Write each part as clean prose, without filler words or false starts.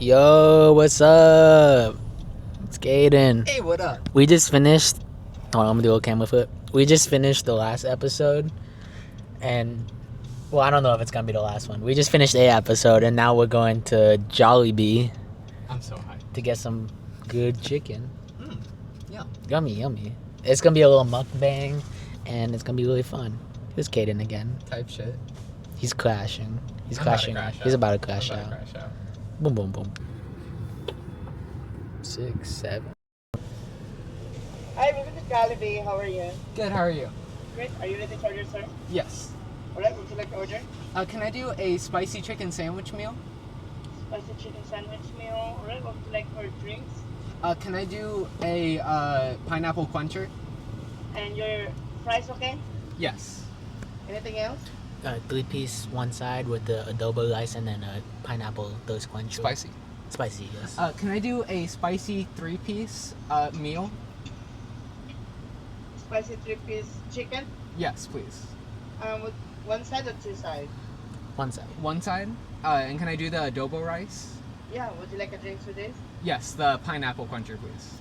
Yo, what's up? It's Gaden. Hey, what up? We just finished. Hold on, I'm gonna do a camera flip. We just finished the last episode, and well, I don't know if it's gonna be the last one. We just finished a episode, and now we're going to Jollibee. I'm so hyped. To get some good chicken. Yeah. Yummy, yummy. It's gonna be a little mukbang, and it's gonna be really fun. Here's Caden again. Type shit. He's crashing. He's I'm crashing. about to crash He's out. about to crash I'm out. about to crash out. Boom, boom, boom. 6, 7. Hi, welcome to Jollibee. How are you? Good, how are you? Great. Are you ready to order, sir? Yes. Alright, would you like to order? Can I do a spicy chicken sandwich meal? Spicy chicken sandwich meal. Alright, what would you like for drinks? Can I do a pineapple quencher? And your fries, okay? Yes. Anything else? 3-piece one side with the adobo rice and then a pineapple thirst quencher. Spicy. Spicy, yes. Can I do a spicy 3-piece meal? Spicy 3-piece chicken? Yes, please. With one side or two sides? One side. One side. And can I do the adobo rice? Yeah, would you like a drink for this? Yes, the pineapple quencher, please.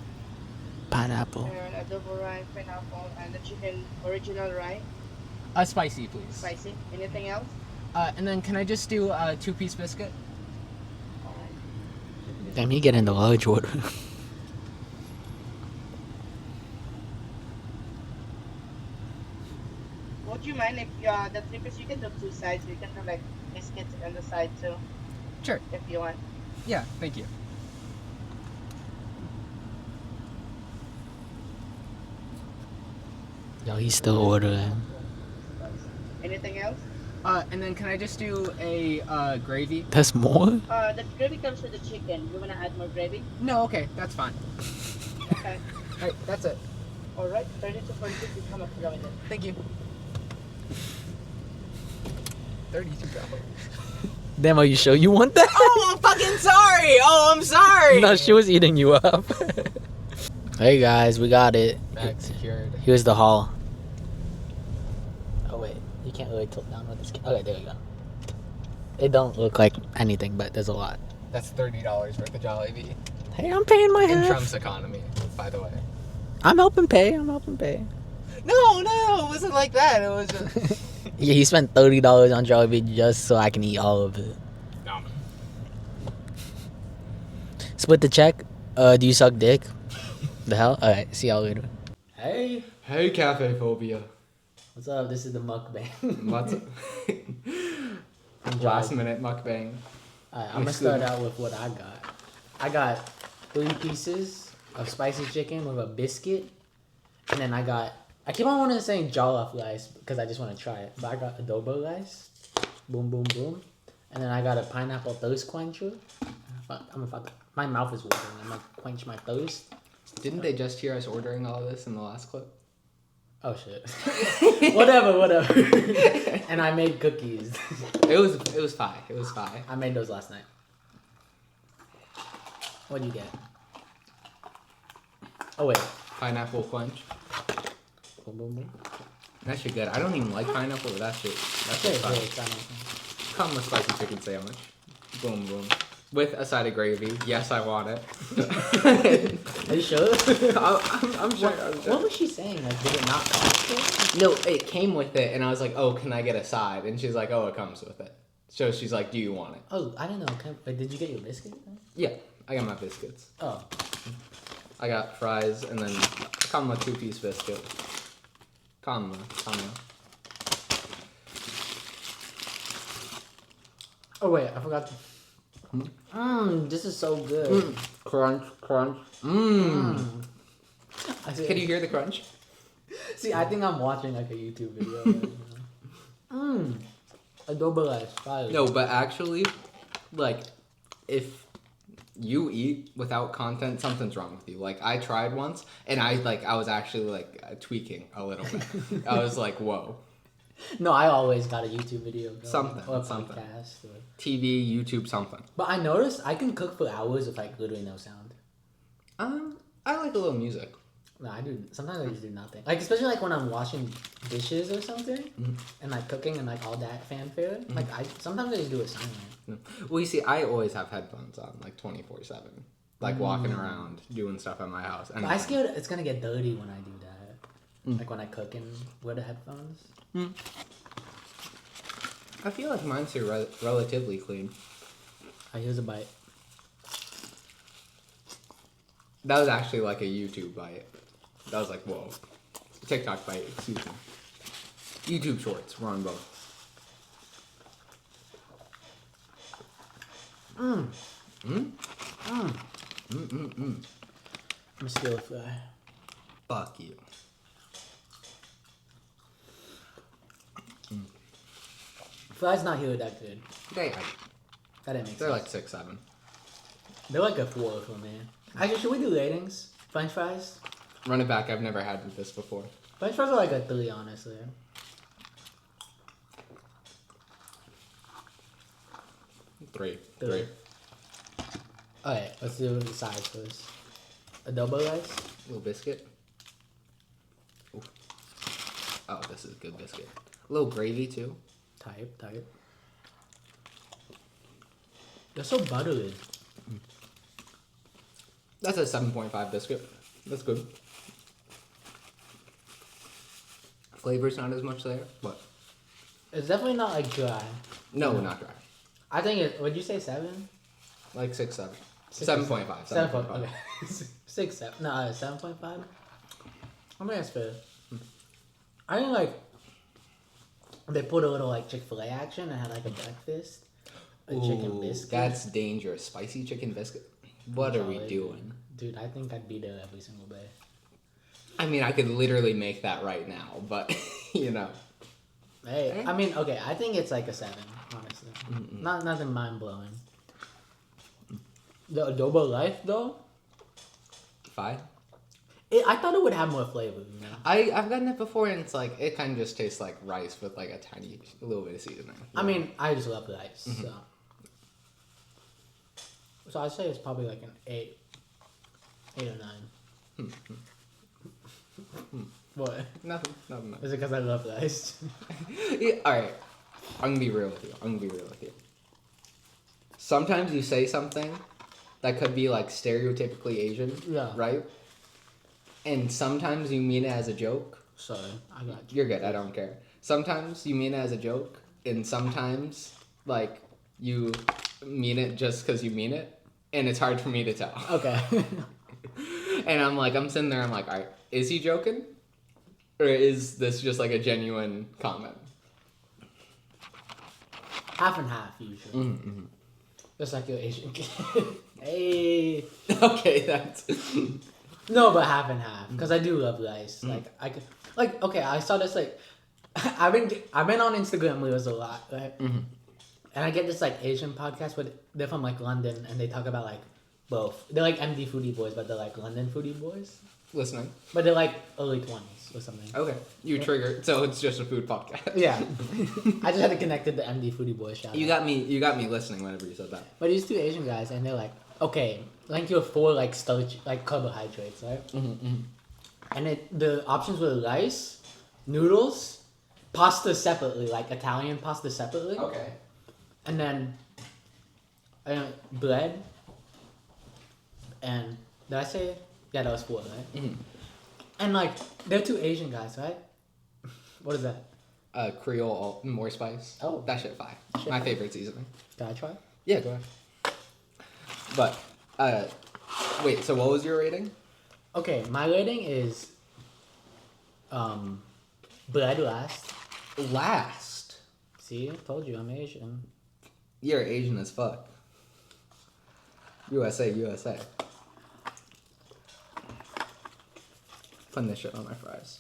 Pineapple. And adobo rice, pineapple, and the chicken original rice. Spicy, please. Spicy. Anything else? And then can I just do a 2-piece biscuit? Alright. Damn, you get in the large order. Would you mind if the 3-piece, you can do two sides, so you can have like biscuits on the side too, Sure. if you want. Yeah, thank you. Yo, he's still ordering. Anything else? And then can I just do a gravy? That's more? The gravy comes with the chicken. You wanna add more gravy? No, okay, that's fine. Okay. Alright, that's it. Alright, 30 to 40 is how much you go with it? Thank you. $32. Damn, are you sure you want that? Oh, I'm fucking sorry! Oh, I'm sorry! No, she was eating you up. Hey guys, we got it. Bag secured. Here's the haul. Oh wait, you can't really tilt down with this. Okay, there we go. It don't look like anything, but there's a lot. That's $30 worth of Jollibee. Hey, I'm paying my In half. Trump's economy, by the way. I'm helping pay. I'm helping pay. No, it wasn't like that. It was just... Yeah, he spent $30 on Jollibee just so I can eat all of it. No. Split the check. Do you suck dick? The hell? Alright, see y'all later. Hey. Hey, cafe phobia. What's up? This is the mukbang. What's last minute mukbang? Alright, I'm gonna start out with what I got. I got 3 pieces of spicy chicken with a biscuit. And then I keep on wanting to say jollof rice because I just want to try it. But I got adobo rice. Boom, boom, boom. And then I got a pineapple thirst quencher. My mouth is watering. I'm gonna quench my thirst. Didn't they just hear us ordering all this in the last clip? Oh shit. whatever. And I made cookies. It was fine. It was fine. I made those last night. What'd you get? Oh wait. Pineapple quench. Boom, boom, boom. That shit good. I don't even like pineapple, but that shit fine. Come with spicy chicken sandwich. Boom, boom. With a side of gravy. Yes, I want it. Are you sure? I'm sure. What was she saying? Like, did it not cost it? No, it came with it, and I was like, "Oh, can I get a side?" And she's like, "Oh, it comes with it." So she's like, "Do you want it?" Oh, I don't know. Wait, did you get your biscuit? Yeah, I got my biscuits. Oh. I got fries, and then come with 2-piece biscuit. Come. Oh wait, I forgot to... this is so good. Crunch. Can you hear the crunch? See, I think I'm watching like a YouTube video right now. Adobo rice, fire. No, but actually, like, if you eat without content, something's wrong with you. Like, I tried once, and I was actually tweaking a little bit. I was like, whoa. No, I always got a YouTube video going. Something, Or a something. podcast. Or... TV, YouTube, something. But I noticed I can cook for hours with like literally no sound. I like a little music. No, I do. Sometimes I just do nothing. Like especially like when I'm washing dishes or something, and like cooking and like all that fanfare. Like sometimes I just do it silent. Well, you see, I always have headphones on, like 24/7, like walking around doing stuff at my house. But I scared it's gonna get dirty when I do that. Like when I cook and wear the headphones. I feel like mine's are relatively clean. Here's a bite. That was actually like a YouTube bite. That was like, whoa. TikTok bite, excuse me. YouTube shorts, we're on both. I'm gonna steal a fly. Fuck you. Fly's not here that good. They, That didn't make they're sense. like 6, 7. They're like a 4 for me. Actually, should we do ratings? French fries? Run it back, I've never had this before. French fries are like a 3, honestly. 3. Three. Alright, let's do the size first. Adobo rice? Little biscuit. Ooh. Oh, this is good biscuit. A little gravy too. Type. They're so buttery. That's a 7.5 biscuit. That's good. Flavor's not as much there, but It's definitely not like dry. no, not dry. I think it. Would you say 7? Like 6, 7. 7. 7.5. 7.5. Okay. 6, 7. No, 7.5. I think that's fair. I think like they put a little like Chick-fil-A action and had like a breakfast, a chicken biscuit. That's dangerous. Spicy chicken biscuit. What are we doing? Dude, I think I'd be there every single day. I mean, I could literally make that right now, but you know. Hey, I mean, okay, I think it's like a 7, honestly. Not nothing mind blowing. The adobo life though, 5. I thought it would have more flavor. You know? I've gotten it before, and it's like it kind of just tastes like rice with like a little bit of seasoning. I mean, I just love rice, so I'd say it's probably like an 8 or 9. What? Nothing. Is it because I love rice? Yeah, all right, I'm gonna be real with you. Sometimes you say something that could be like stereotypically Asian, Yeah. right? And sometimes you mean it as a joke. Sorry, I got you. You're good. I don't care. Sometimes you mean it as a joke, and sometimes like you mean it just because you mean it, and it's hard for me to tell. Okay. And I'm sitting there. I'm like, all right, is he joking, or is this just like a genuine comment? Half and half usually. Mm-hmm. Just like your Asian kid. Hey. Okay, that's. No, but half and half. Because I do love rice. Like I could, like okay, I saw this like, I've been on Instagram Reels a lot, right? And I get this like Asian podcast, but they're from like London, and they talk about like both. They're like MD foodie boys, but they're like London foodie boys. Listening. But they're like early 20s or something. Okay, you triggered. So it's just a food podcast. Yeah. I just had to connect it to MD foodie boys. Shout You out. got me listening whenever you said that. But these 2 Asian guys, and they're like, okay, link your 4 like starch, like carbohydrates, right? And the options were rice, noodles, pasta separately, like Italian pasta separately, Okay. and then bread. And did I say? Yeah, that was 4, right? And like they're 2 Asian guys, right? What is that? Creole more spice. Oh. That shit 5. My favorite seasoning. Can I try? Yeah, go ahead. But wait. So what was your rating? Okay, my rating is bread last. Last. See, I told you I'm Asian. You're Asian as fuck. USA. Putting this shit on my fries.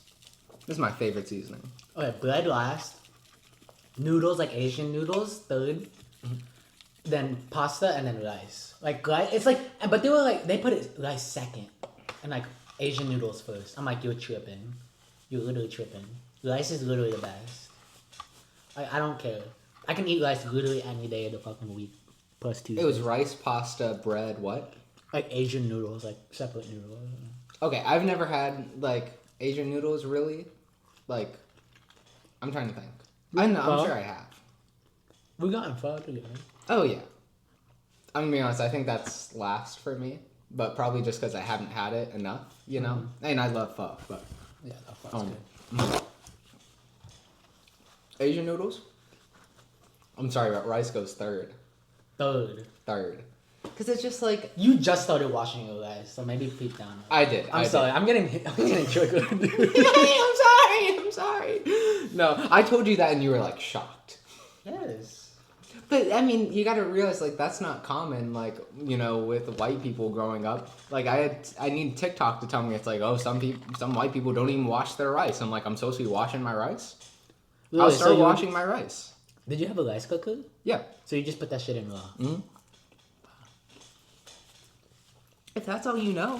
This is my favorite seasoning. Okay, bread last. Noodles, like Asian noodles, 3rd. Then pasta and then rice. Like rice, it's like, but they were like, they put it rice 2nd, and like Asian noodles 1st. I'm like, you're tripping. You're literally tripping. Rice is literally the best. I don't care. I can eat rice literally any day of the fucking week. Plus Tuesday. It was rice, pasta, bread, what? like Asian noodles, like separate noodles. Okay, I've never had like Asian noodles really. Like, I'm trying to think. I'm sure I have. We got in pho together. Oh yeah. I'm gonna be honest. I think that's last for me, but probably just because I haven't had it enough, you know. And I love pho, but Yeah, that pho's good. Asian noodles. I'm sorry, but rice goes third. Third. Because it's just like You just started washing your rice, so maybe peep down. I did. I'm sorry. I'm getting triggered. I'm sorry. No, I told you that and you were like shocked. Yes. But I mean, you gotta realize like that's not common. Like you know, with white people growing up, like I need TikTok to tell me it's like some white people don't even wash their rice. I'm like I'm supposed to be washing my rice. Really? I'll start washing my rice. Did you have a rice cooker? Yeah. So you just put that shit in raw. Mm-hmm. If that's all you know.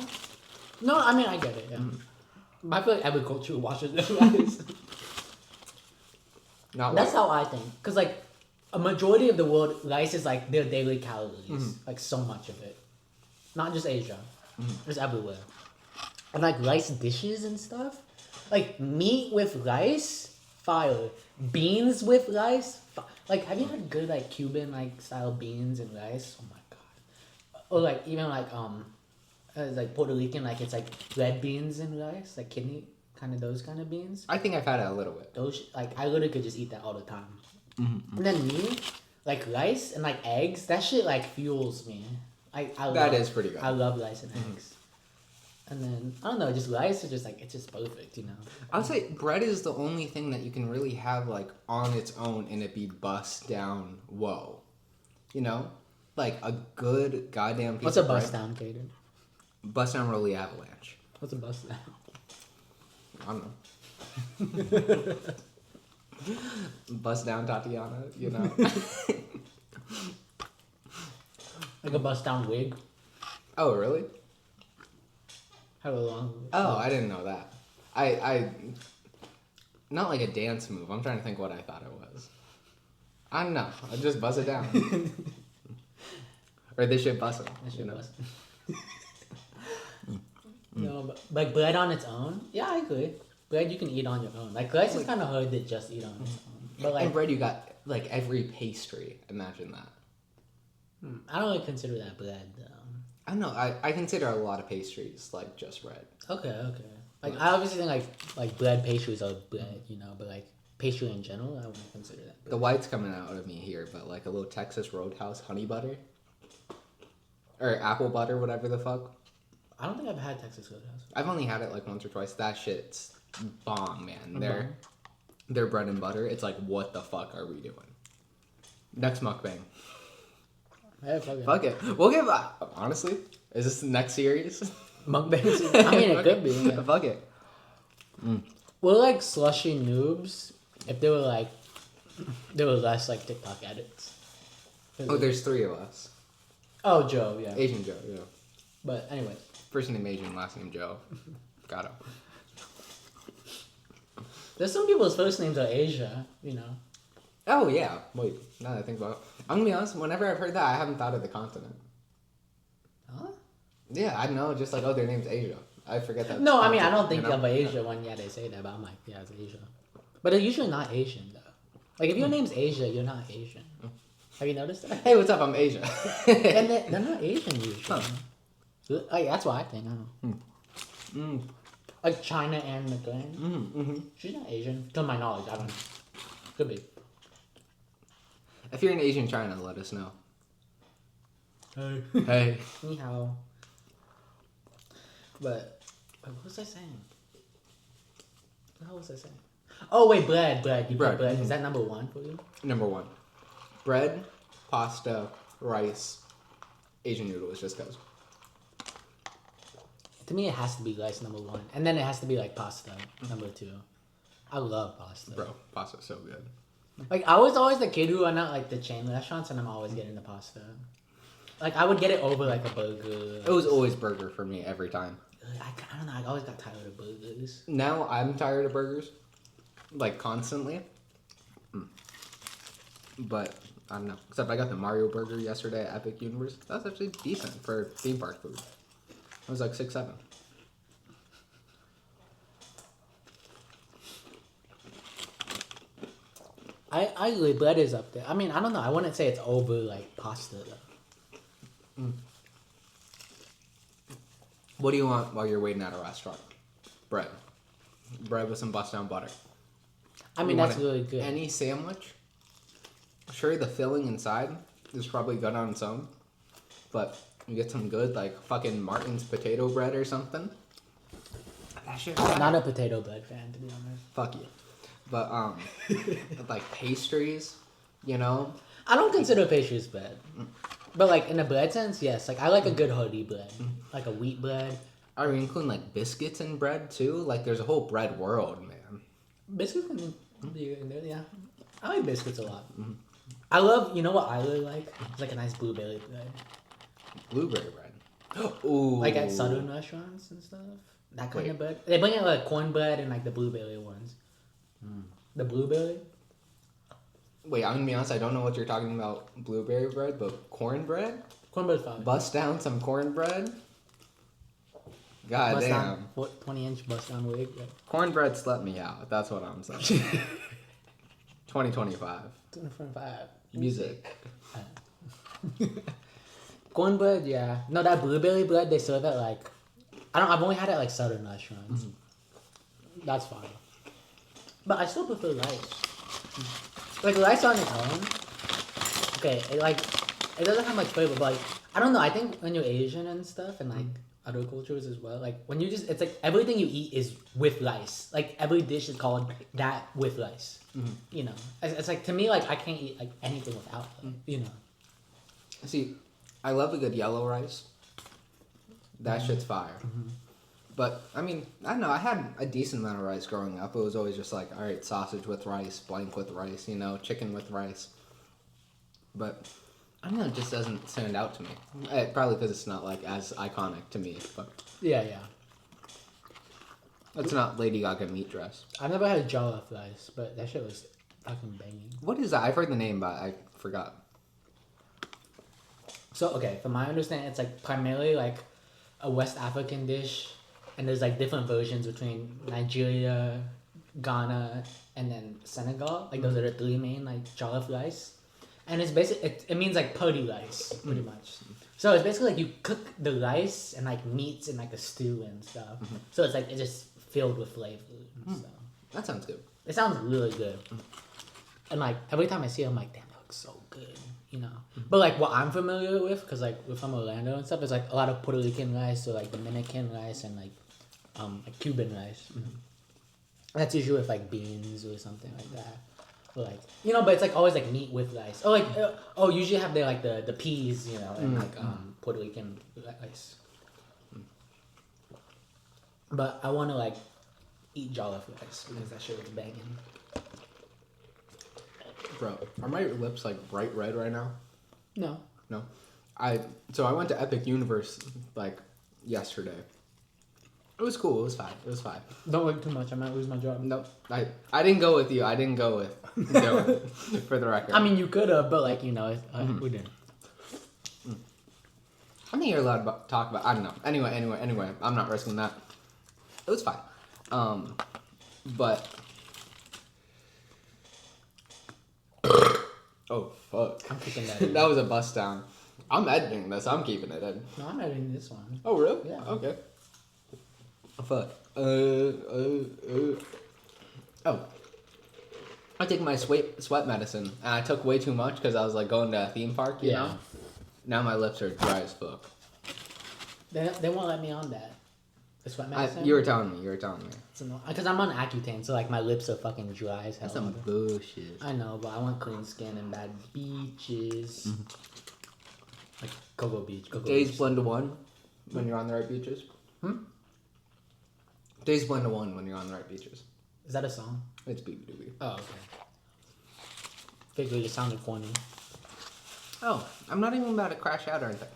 No, I mean I get it. Yeah. I feel like every culture washes their rice. That's how I think. Cause like a majority of the world, rice is like their daily calories. Like so much of it. Not just Asia. It's everywhere. And like rice dishes and stuff. Like meat with rice, fire. Beans with rice. Like have you had good like Cuban like style beans and rice? Oh my god. Or like even like like Puerto Rican, like it's like red beans and rice, like kidney, kind of those kind of beans. I think I've had it a little bit. Those like I literally could just eat that all the time. And then me, like rice and like eggs, that shit like fuels me. That is pretty good. I love rice and eggs. And then I don't know, just rice is just like it's just perfect, you know. I would say bread is the only thing that you can really have like on its own and it be bust down. Whoa, you know, like a good goddamn piece. What's a bust down, Kaden? Bust down Rolly Avalanche. What's a bust down? I don't know. Bust down Tatiana, you know. Like a bust down wig. Oh really? Have a long. Oh, I didn't know that. I not like a dance move. I'm trying to think what I thought it was. I don't know. I just buzz it down. Or this shit bussin'. You know? No, but like bread on its own, yeah, I agree. Bread you can eat on your own. Like rice is kind of hard to just eat on its own. But like and bread, you got like every pastry. Imagine that. I don't really consider that bread though. I don't know. I consider a lot of pastries like just bread. Okay. Like I obviously think like bread pastries are bread, you know, but like pastry in general, I wouldn't consider that bread. The white's coming out of me here, but like a little Texas Roadhouse honey butter or apple butter, whatever the fuck. I don't think I've had Texas Roadhouse. I've only had it like once or twice. That shit's bomb, man. Their bread and butter. It's like, what the fuck are we doing? Next mukbang. Yeah, Fuck it. We'll give. Honestly, is this the next series? Mukbangs. I mean, it could be. Yeah. Fuck it. We're like slushy noobs. If they were less like TikTok edits. Oh, there's 3 of us. Oh, Joe. Yeah. Asian Joe. Yeah. But anyway. First name Asian, last name Joe. Got him. There's some people's first names are Asia, you know. Oh yeah. Wait. Now that I think about it. I'm gonna be honest. Whenever I've heard that, I haven't thought of the continent. Huh? Yeah, I know. Just like, oh, their name's Asia. I forget that. No, I mean I don't think you know? of Asia when they say that, but I'm like, yeah, it's Asia. But they're usually not Asian though. Like if your name's Asia, you're not Asian. Have you noticed that? Hey, what's up? I'm Asia. And they're not Asian usually. Huh. Like, that's what I think. I don't know. Like China and McLean. She's not Asian, to my knowledge. I don't know. Could be. If you're in Asian China, let us know. Hey. Hey. Ni hao. But what was I saying? What the hell was I saying? Oh wait, bread. You put bread. Is that number 1 for you? Number 1. Bread, pasta, rice, Asian noodles just goes. To me, it has to be rice number 1, and then it has to be like pasta number 2. I love pasta. Bro, pasta's so good. Like I was always the kid who went out like the chain restaurants, and I'm always getting the pasta. Like I would get it over like a burger. It was always burger for me every time. I don't know. I always got tired of burgers. Now I'm tired of burgers, like constantly. But I don't know. Except I got the Mario burger yesterday at Epic Universe. That's actually decent for theme park food. It was like $6-7. I agree. Bread is up there. I mean, I don't know. I wouldn't say it's over like pasta though. What do you want while you're waiting at a restaurant? Bread. Bread with some bust down butter. I mean, You that's want really good. Any sandwich? Sure, the filling inside is probably good on its own, but you get some good like fucking Martin's potato bread or something. That shit. I'm not a potato bread fan, to be honest. Fuck you. But like pastries, you know. I don't consider pastries bread. But like in the bread sense, yes. Like I like a good hearty bread. Like a wheat bread. Are you including like biscuits in bread too? Like there's a whole bread world, man. Biscuits can be in there, yeah. I like biscuits a lot. I love, you know what I really like? It's like a nice blueberry bread. Blueberry bread. Ooh. Like at southern restaurants and stuff. That kind of bread. They bring out like cornbread and like the blueberry ones. The blueberry? Wait, I'm gonna be honest, I don't know what you're talking about blueberry bread, but cornbread? Cornbread's fine. Bust down some cornbread? God Bust damn. down, 20-inch bust down wig. Like, Cornbread slept me out. That's what I'm saying. 2025. 225. Music. Cornbread, yeah. No, that blueberry bread they serve at like I've only had it at like southern restaurants. That's fine. But I still prefer rice. Like rice on its own. Okay, it doesn't have much flavor, but like I don't know, I think when you're Asian and stuff and like other cultures as well, like when you just it's like everything you eat is with rice. Like every dish is called that with rice. You know. It's like to me like I can't eat like anything without it, you know. See, I love a good yellow rice. That shit's fire. But, I mean, I don't know, I had a decent amount of rice growing up. It was always just like, alright, sausage with rice, blank with rice, you know, chicken with rice. But, I don't know, it just doesn't stand out to me. Probably because it's not, like, as iconic to me, but... Yeah. It's not Lady Gaga meat dress. I've never had jollof rice, but that shit was fucking banging. What is that? I've heard the name, but I forgot. So, okay, from my understanding, it's like primarily like a West African dish, and there's like different versions between Nigeria, Ghana, and then Senegal. Like those are the three main like jollof rice, and it's basically it means like party rice pretty much. So it's basically like you cook the rice and like meats in like a stew and stuff. So it's like it's just filled with flavor and stuff. That sounds good. It sounds really good, and like every time I see it, I'm like, damn, that looks so good. You know, but like what I'm familiar with, cause like we're from Orlando and stuff, is like a lot of Puerto Rican rice or like Dominican rice and like Cuban rice. That's usually with like beans or something like that, or like you know, but it's like always like meat with rice. Or like usually have they like the peas, you know, and like Puerto Rican rice. But I want to like eat jollof rice because that shit was banging. Bro, are my lips like bright red right now? No. No. I went to Epic Universe like yesterday. It was cool. It was fine. Don't look too much. I might lose my job. No, I didn't go with you. I didn't go with Dylan, for the record. I mean, you could have, but like you know, we didn't. I think you're allowed to talk about. I don't know. Anyway. I'm not risking that. It was fine. But. Oh fuck! I'm keeping that in. That was a bust down. I'm editing this. I'm keeping it in. No, I'm editing this one. Oh really? Yeah. Okay. Fuck. Oh. I take my sweat medicine, and I took way too much because I was like going to a theme park, you know? Now my lips are dry as fuck. They won't let me on that. The sweat medicine? You were telling me. Because I'm on Accutane, so like my lips are fucking dry as hell. That's some bullshit. I know, but I want clean skin and bad beaches. Like Cocoa Beach. Days blend to one when you're on the right beaches. Days blend to one when you're on the right beaches. Is that a song? It's BB. Oh, okay. Figured it sounded corny. Oh, I'm not even about to crash out or anything.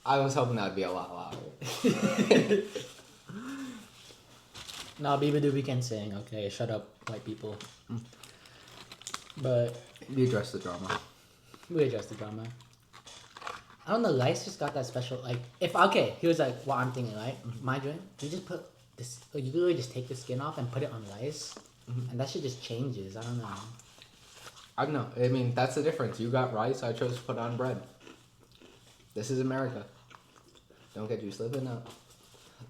I was hoping that would be a lot louder. No, Doobie can sing, okay? Shut up, white people. But... You address the drama. We address the drama. I don't know, rice just got that special, like... Okay, here's like what I'm thinking, right? My drink, you just put this... Like, you literally just take the skin off and put it on rice. And that shit just changes, I don't know. I don't know. I mean, that's the difference. You got rice. I chose to put on bread. This is America. Don't get you slipping up.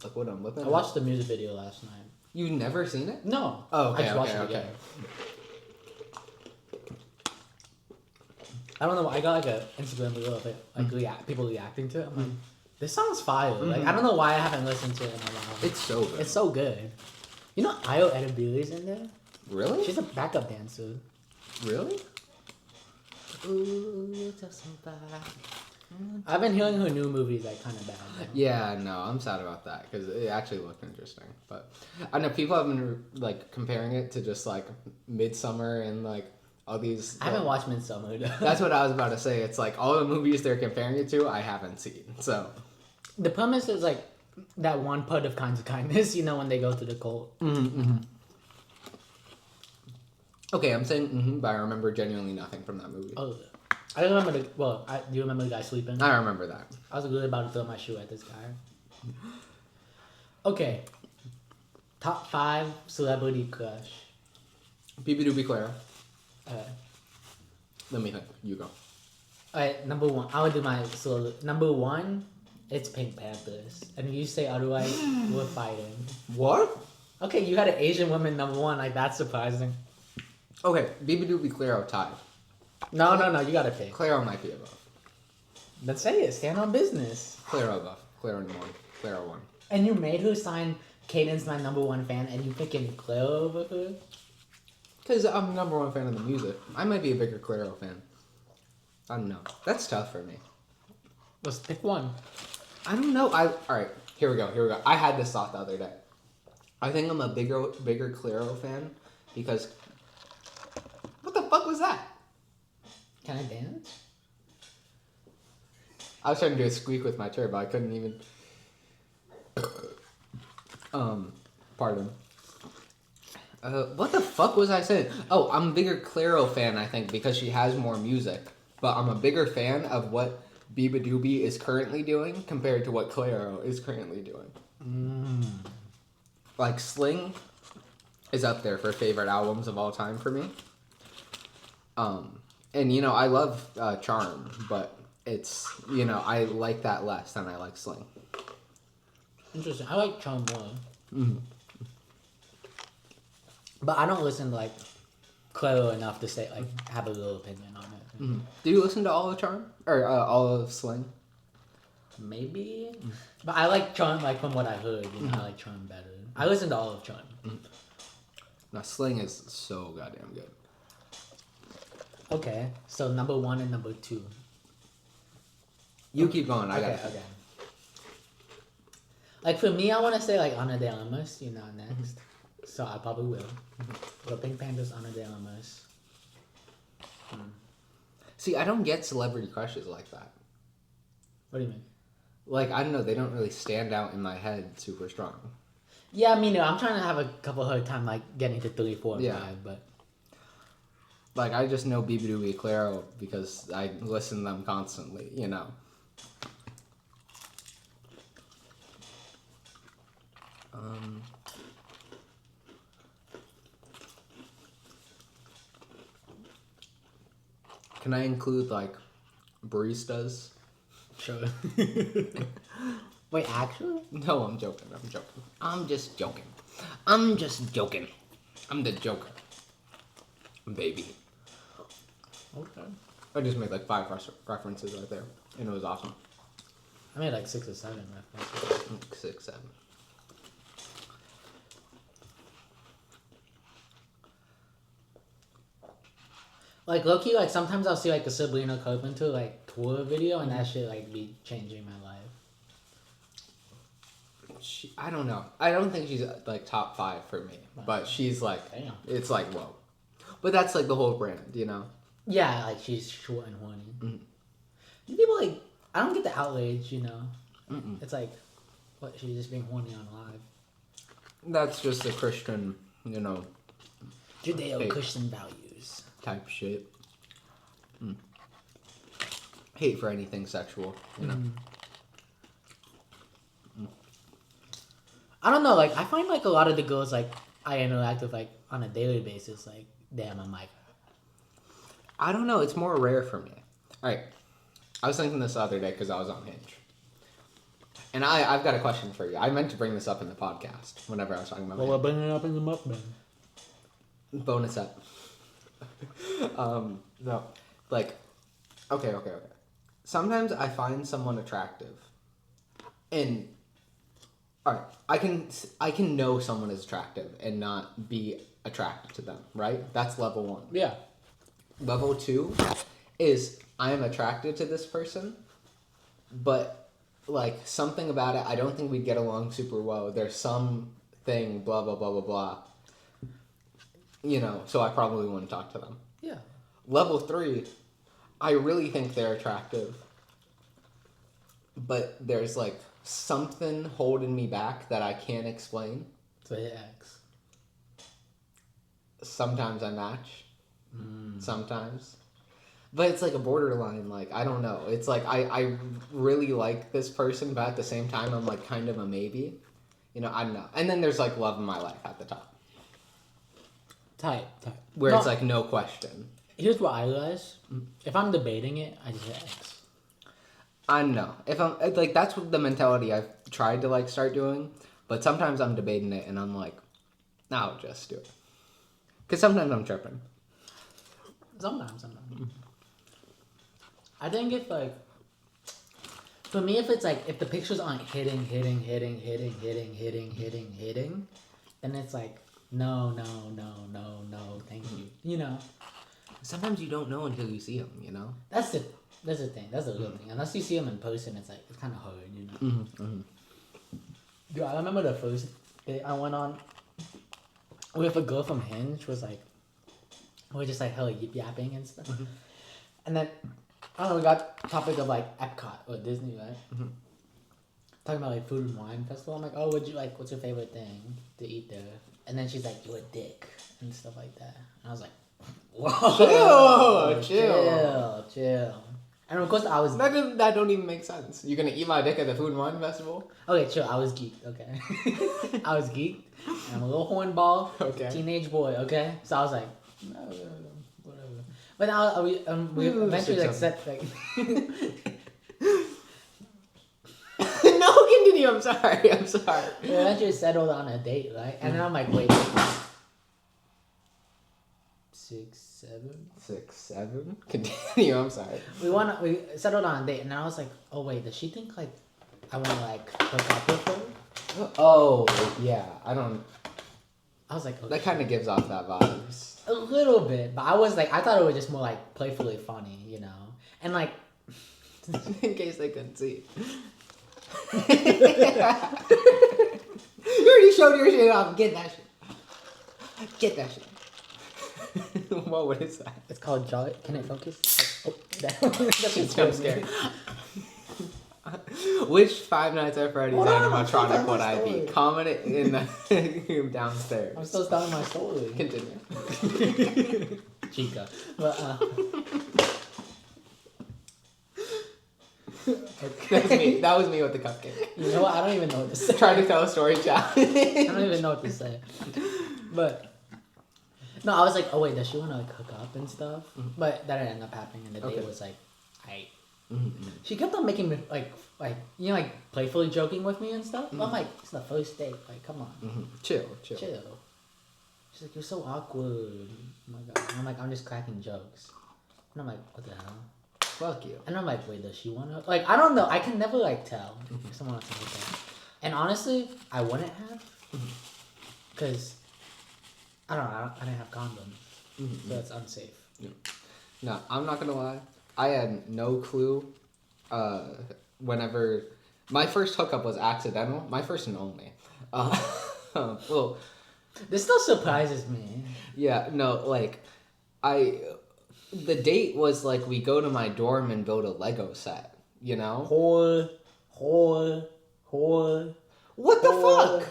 Look what I'm whipping. I watched the music video last night. You never seen it? No. Oh, okay, I just watched it again. I don't know. I got like a Instagram reel of it, like people reacting to it. I'm like, this song's fire. Like, I don't know why I haven't listened to it in a while. It's so good. It's so good. You know, Io Edibili's in there. Really? She's a backup dancer. Really? Ooh, I've been hearing her new movies like kind of bad. Though. Yeah, no, I'm sad about that because it actually looked interesting. But I know people have been like comparing it to just like Midsummer and like all these. I haven't watched Midsummer though. That's what I was about to say. It's like all the movies they're comparing it to, I haven't seen. So the premise is like that one part of Kinds of Kindness. You know, when they go to the cult. Okay, I'm saying but I remember genuinely nothing from that movie. Oh, I remember do you remember the guy sleeping? I remember that. I was really about to throw my shoe at this guy. Okay. Top 5 celebrity crush. Bibi Doobie Clara. Alright. Let me think. You go. Alright, number 1. I would do my number 1, it's Pink Panthers. And if you say otherwise, we're fighting. What? Okay, you had an Asian woman number 1, like that's surprising. Okay, Bibi Doobie Claro tied. No, you gotta pick. Claro might be above. Then say it, stand on business. Claro above. Claro number 1. Claro 1. And you made her sign Caden's my number 1 fan, and you picking Claire over her? Because I'm number 1 fan of the music. I might be a bigger Claro fan. I don't know. That's tough for me. Let's pick one. I don't know. Alright, here we go. I had this thought the other day. I think I'm a bigger Claro fan because... What the fuck was that? Can I dance? I was trying to do a squeak with my chair, but I couldn't even... Pardon. What the fuck was I saying? Oh, I'm a bigger Claro fan, I think, because she has more music. But I'm a bigger fan of what Biba Doobie is currently doing compared to what Claro is currently doing. Like, Sling is up there for favorite albums of all time for me. And, you know, I love Charm, but it's, you know, I like that less than I like Sling. Interesting. I like Charm more. But I don't listen to, like, Claro enough to say, like, have a little opinion on it. Do you listen to all of Charm? Or all of Sling? Maybe. But I like Charm, like, from what I heard. You know, I like Charm better. I listen to all of Charm. Now, Sling is so goddamn good. Okay, so number 1 and number 2. You keep going. Okay. Like, for me, I want to say, like, Ana de Armas, you know, next. So I probably will. But Pink Panthers, Ana de Armas. See, I don't get celebrity crushes like that. What do you mean? Like, I don't know. They don't really stand out in my head super strong. Yeah, I mean, I'm trying to have a couple hard time, like, getting to 3, 4, and 5, but... Like, I just know Bibi Doobie Claro because I listen to them constantly, you know. Can I include, like, baristas? Sure. Wait, actually? No, I'm joking. I'm just joking. I'm the Joker. Baby. Okay. I just made like 5 references right there, and it was awesome. I made like 6 or 7 references. 6, 7. Like, low-key, like, sometimes I'll see, like, a Sabrina Carpenter, like, tour video, and that shit, like, be changing my life. I don't know. I don't think she's, like, top 5 for me. But she's, like, Damn. It's, like, whoa. But that's, like, the whole brand, you know? Yeah, like, she's short and horny. People, like, I don't get the outrage, you know? It's like, what, she's just being horny on live. That's just a Christian, you know... Judeo-Christian values. Type shit. Hate for anything sexual, you know? I don't know, like, I find, like, a lot of the girls, like, I interact with, like, on a daily basis, like, damn, I'm like... I don't know. It's more rare for me. All right. I was thinking this the other day because I was on Hinge. And I've got a question for you. I meant to bring this up in the podcast whenever I was talking about Well, we'll bring it up in the mukbang. bonus up. No. Like, okay. Sometimes I find someone attractive. And, all right, I can know someone is attractive and not be attracted to them, right? That's level 1. Yeah. Level 2 is I am attracted to this person, but like something about it, I don't think we'd get along super well. There's something, blah, blah, blah, blah, blah. You know, so I probably wouldn't talk to them. Yeah. Level 3, I really think they're attractive, but there's like something holding me back that I can't explain. So hit X. Sometimes I match. Sometimes. But it's like a borderline, like, I don't know. It's like, I really like this person, but at the same time, I'm like kind of a maybe. You know, I don't know. And then there's like love of my life at the top. Type. Where it's like no question. Here's what I realize. If I'm debating it, I just hit X. I know. If I'm, like, that's what the mentality I've tried to like start doing. But sometimes I'm debating it and I'm like, no, I'll just do it. Because sometimes I'm tripping. Sometimes. I think if like, for me, if it's like, if the pictures aren't hitting, then it's like, no, thank you. You know? Sometimes you don't know until you see them, you know? That's the thing. That's the real thing. Unless you see them in person, it's like, it's kind of hard, you know? Dude, I remember the first date I went on with a girl from Hinge was like, we were just like hella yapping and stuff. And then, I don't know, we got topic of like Epcot or Disney, right? Talking about like food and wine festival. I'm like, oh, what's your favorite thing to eat there? And then she's like, you're a dick and stuff like that. And I was like, whoa, chill. And of course I was... That don't even make sense. You're gonna eat my dick at the food and wine festival? Okay, chill. I was geeked, okay? I was geeked. And I'm a little hornball. Okay. Teenage boy, okay? So I was like, no, whatever. But now we eventually like set like... No, continue. I'm sorry. We eventually settled on a date, right? And then I'm like, wait. 6, 7? Continue. I'm sorry. We settled on a date, and then I was like, oh wait, does she think like I want to like hook up with her? Oh yeah, I was like, oh, that kind of gives off that vibes. A little bit, but I thought it was just more like playfully funny, you know, and like in case they couldn't see. You already showed your shit off. Get that shit. What is that? It's called Jolly. Can it focus? Oh, that's jump scare. Which Five Nights at Freddy's animatronic would I be? Comment it in the downstairs. I'm still telling my story. Continue. Chica. But, That was me with the cupcake. You know what? I don't even know what to say. Trying to tell a story, child. I don't even know what to say. But no, I was like, oh wait, does she want to like hook up and stuff? But that didn't end up happening, and the date was like, She kept on making me like you know, like playfully joking with me and stuff. I'm like, it's the first date. Like, come on, Chill. She's like, you're so awkward. Oh my god. And I'm like, I'm just cracking jokes. And I'm like, what the hell? Fuck you. And I'm like, wait, does she want to? Like, I don't know. I can never like tell if someone wants to hook up. And honestly, I wouldn't have, because I don't know. I didn't have condoms, so it's unsafe. Yeah. No, I'm not gonna lie. I had no clue. Whenever my first hookup was accidental, my first and only. Well, this still surprises me. Yeah, no, like the date was like we go to my dorm and build a Lego set. You know? Whore. What the fuck?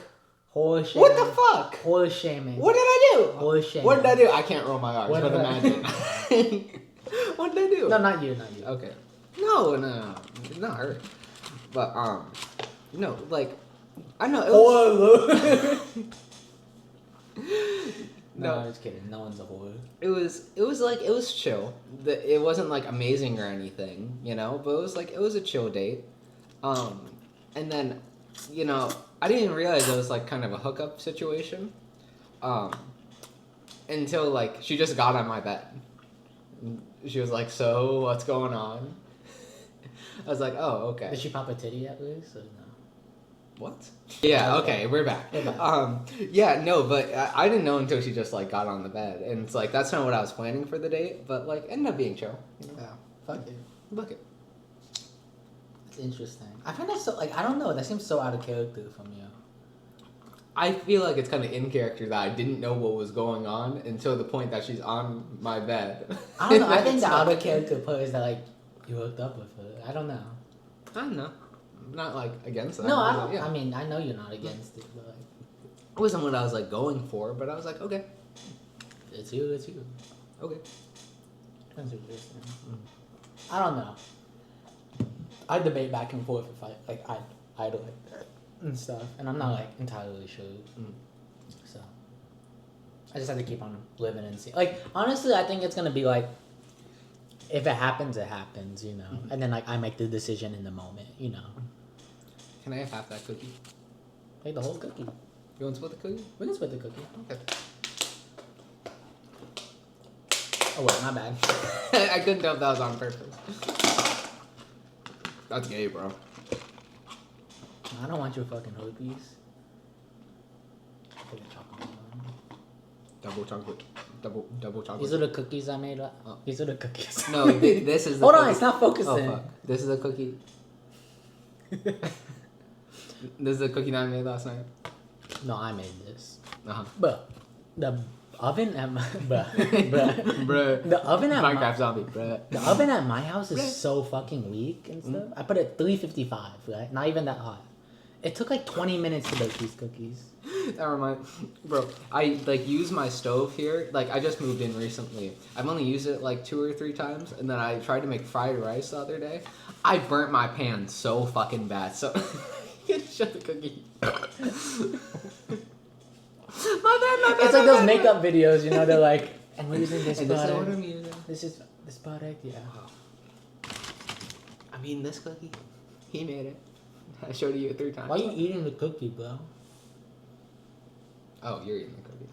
Whore shaming. What the fuck? Whore shaming. What did I do? Whore shaming. What did I do? I can't roll my R's, What but did imagine. What did I do? No, not you. Okay. No, not her. But no, like I know. It was... No, I'm just kidding. No one's a whore. It was chill. It wasn't like amazing or anything, you know, but it was a chill date. And then, you know, I didn't even realize it was like kind of a hookup situation. Until like she just got on my bed. She was like, "So, what's going on?" I was like, "Oh, okay." Did she pop a titty at least or no? What? Yeah, okay, we're back. Yeah, no, but I didn't know until she just like got on the bed, and it's like that's not what I was planning for the date, but like ended up being chill. You know? Yeah. Fuck it. Look it. That's interesting. I find that so like I don't know. That seems so out of character from you. I feel like it's kind of in character that I didn't know what was going on until the point that she's on my bed. I don't know. I think the out of character part is that like you hooked up with her. I don't know. I don't know. I'm not like against that. No, I don't. Yeah. I mean, I know you're not against it, but like, It wasn't what I was like going for, but I was like, okay, it's you. It's you. okay. That's interesting. I don't know. I debate back and forth if I do like that and stuff, and I'm not like entirely sure. So I just have to keep on living and see. Like honestly, I think it's gonna be like if it happens, it happens, you know. And then like I make the decision in the moment, you know. Can I have half that cookie? Like the whole cookie. You want to split the cookie? We can split the cookie. Okay. Oh wait, my bad. I couldn't tell if that was on purpose. That's gay, bro. I don't want your fucking herpes. Put the chocolate on. Double chocolate. Double chocolate. These are the cookies I made. Oh. These are the cookies. No, this is the Hold cookie. on, it's not focusing. Oh, fuck. This is a cookie. This is the cookie that I made last night. No, I made this. Uh-huh. But the oven at my bruh. The oven at Minecraft zombie, bruh. the oven at my house is Bruh. so fucking weak and stuff. I put it 355, right? Not even that hot. It took like 20 minutes to bake these cookies. That reminds, bro. I like use my stove here. Like I just moved in recently. I've only used it like 2 or 3 times, and then I tried to make fried rice the other day. I burnt my pan so fucking bad. So shut the cookie. My bad. It's like those makeup videos, you know? They're like, and we're using this And this is what product. I'm using. This is this product, yeah. I mean, this cookie. He made it. I showed you 3 times. Why are you eating the cookie, bro? Oh, you're eating the cookie.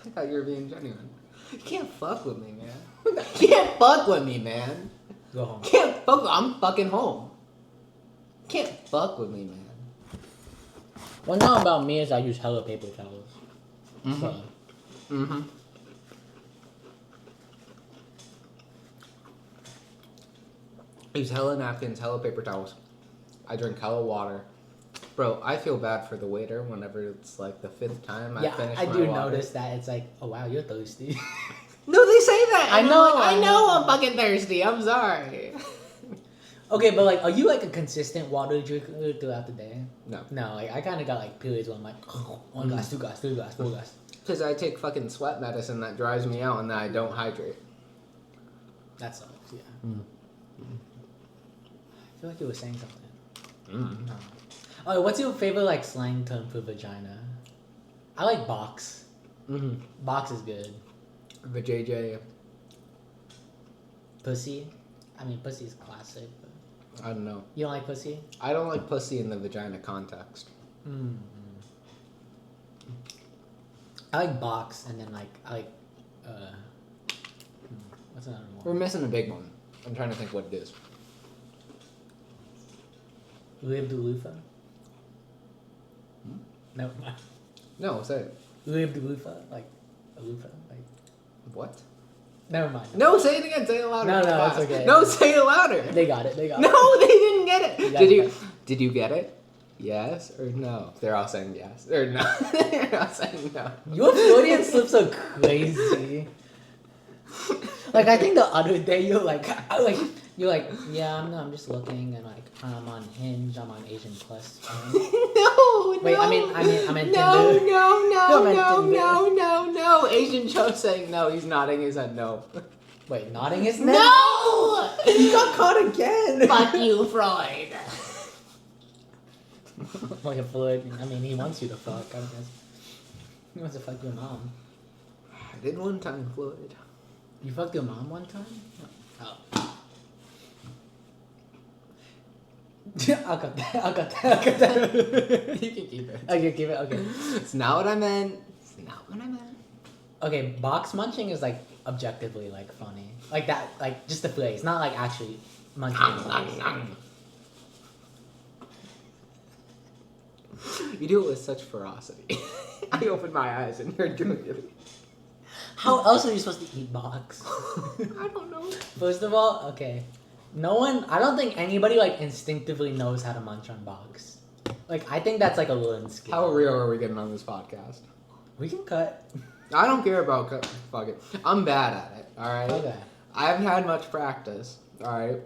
I thought you were being genuine. You can't fuck with me, man. You can't fuck with me, man. Go home. Can't fuck. I'm fucking home. Can't fuck with me, man. One thing about me is I use hella paper towels. So, Mm-hmm. I use hella napkins, hella paper towels. I drink hella water. Bro, I feel bad for the waiter whenever it's like the 5th time I yeah, finish I my do water. notice that. It's like, oh wow, you're thirsty. No, they say that. I and I'm know, like, I I know know. I'm fucking thirsty. I'm sorry. Okay, but like, are you like a consistent water drinker throughout the day? No. No, like I kind of got like periods where I'm like, oh, 1 glass, 2 glass, 3 glass, 4 glass. Because I take fucking sweat medicine that dries me out and then I don't hydrate. That sucks. Yeah. I feel like you were saying something. No. Oh, what's your favorite like slang term for vagina? I like box. Box is good. The JJ. Pussy. I mean, pussy is classic. But I don't know. you don't like pussy? I don't like pussy in the vagina context. I like box, and then like I like what's another We're one? missing a big one. I'm trying to think what it is. Lib de loofah? No, No, say it. lib de loofah, like a loofah, like What? never mind. No, say it again. Say it louder. No, for no, class. it's okay. No, say it louder. They got it. They got it. No, they didn't get it. You got Did it. you? Did you get it? Yes or no? They're all saying yes or no. They're all saying no. Your Freudian slips are crazy. Like I think the other day you're like, yeah, I'm just looking and like I'm on Hinge, I'm on Asian Plus. No. Wait, no. I mean Tinder. No. Asian Joe saying no. He's nodding his head no. Wait, nodding his neck? No! You got caught again. Fuck you, Freud. Like a Floyd. I mean, he wants you to fuck. I guess. He wants to fuck your mom. I did one time, Floyd. You fucked your mom one time? Oh. I'll cut that. You can keep it. Okay, keep it. Okay. It's not what I meant. Okay, box munching is like objectively like funny. Like that, like just the phrase, not like actually munching. You do it with such ferocity. I opened my eyes and you're doing it. How else are you supposed to eat box? I don't know. First of all, okay. No one, I don't think anybody like instinctively knows how to munch on box. Like, I think that's like a learned skill. How real are we getting on this podcast? We can cut. I don't care about fuck it. I'm bad at it, alright? Okay. I haven't had much practice, alright?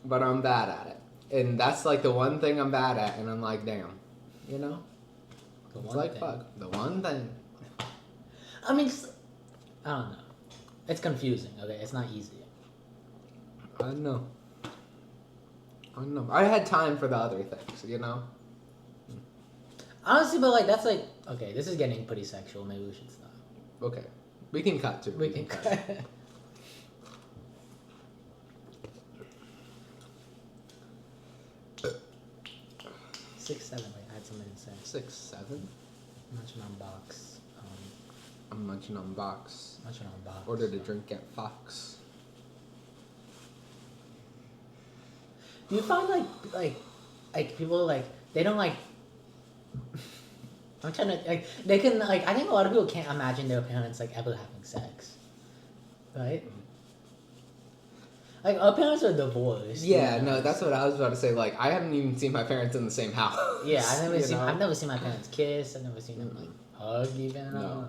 But I'm bad at it. And that's like the one thing I'm bad at, and I'm like, damn. You know? It's like, thing. fuck. The one thing. I mean, I don't know. It's confusing, okay? It's not easy. I know. I had time for the other things, you know? Honestly, but like, that's like, okay, this is getting pretty sexual. Maybe we should stop. Okay. We can cut too. We can cut. 6, 7. Wait, I had something to say. 6, 7? Munching on box. I'm munching on box. Munching on box. Ordered a drink at Fox. Do you find like people like they don't like? I'm trying to like they can like I think a lot of people can't imagine their parents like ever having sex, right? Like our parents are divorced. Yeah, you know? no, that's what I was about to say. Like, I haven't even seen my parents in the same house. Yeah, I've know? never seen my parents kiss. I've never seen them like hug even. No.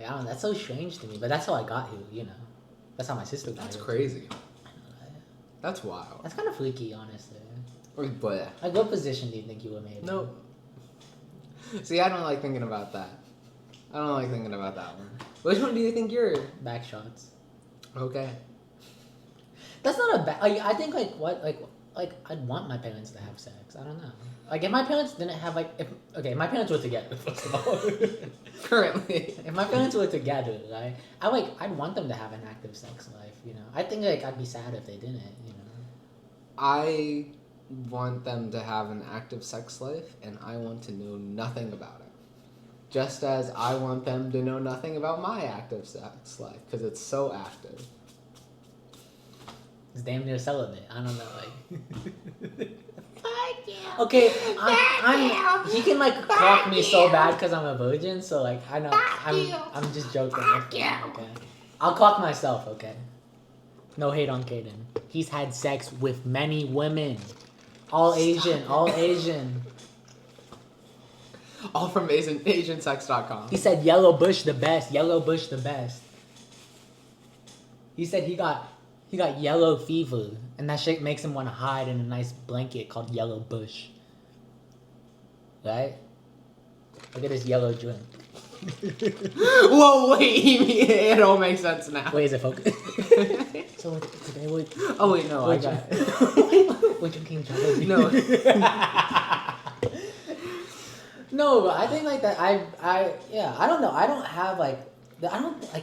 Like, I don't know, that's so strange to me, but that's how I got here. You know, that's how my sister got That's here. crazy. I know that. That's wild. That's kind of freaky, honestly. But Like, what position do you think you were made in? no. See, I don't like thinking about that. I don't like thinking about that one. Which one do you think you're? Back shots. Okay. That's not a bad. Like, I think like I'd want my parents to have sex. I don't know. Like if my parents didn't have like if my parents were together first of all. Currently. If my parents were together, right? I'd want them to have an active sex life. You know. I think like I'd be sad if they didn't. You know. I want them to have an active sex life, and I want to know nothing about it. Just as I want them to know nothing about my active sex life, because it's so active. It's damn near celibate. I don't know. Like. Fuck you. Okay, I'm. He can like clock me so bad because I'm a virgin. So like I know I'm just joking. Okay. I'll clock myself. Okay. No hate on Kaden. He's had sex with many women. All Asian. All Asian. All from AsianSex.com. He said Yellow Bush the best. Yellow Bush the best. He said he got yellow fever, and that shit makes him want to hide in a nice blanket called Yellow Bush. Right? Look at this yellow drink. Whoa, wait, it all makes sense now. Wait, is it focus? So today we. Oh wait, no, I got We're drinking jollibee. No. No, but I think like that. I don't know. I don't have like.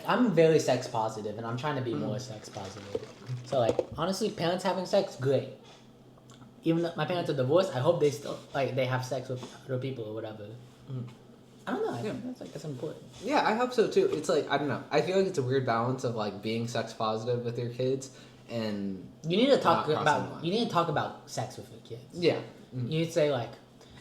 I'm very sex positive, and I'm trying to be more sex positive. So like, honestly, parents having sex, great. Even though my parents are divorced, I hope they still like they have sex with other people or whatever. I don't know. I think that's important. Yeah, I hope so too. It's like, I don't know. I feel like it's a weird balance of like being sex positive with your kids and You need to talk not crossing the about line. you need to talk about sex with your kids. Yeah. You need to say like,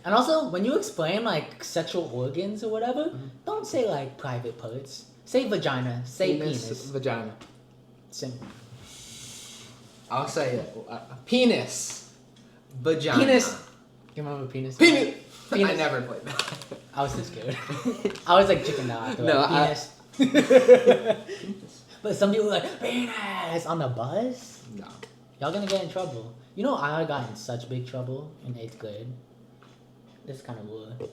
and also when you explain like sexual organs or whatever, don't say like private parts. Say vagina. Say penis. Vagina. Simple. I'll say it. Penis. Vagina. Penis. You remember penis? Penis. Penis. I never played that. I was too scared. I was like chicken out. No, like, penis. But some people were like penis on the bus. No. Y'all gonna get in trouble. You know, I got in such big trouble in 8th grade. This is kind of weird.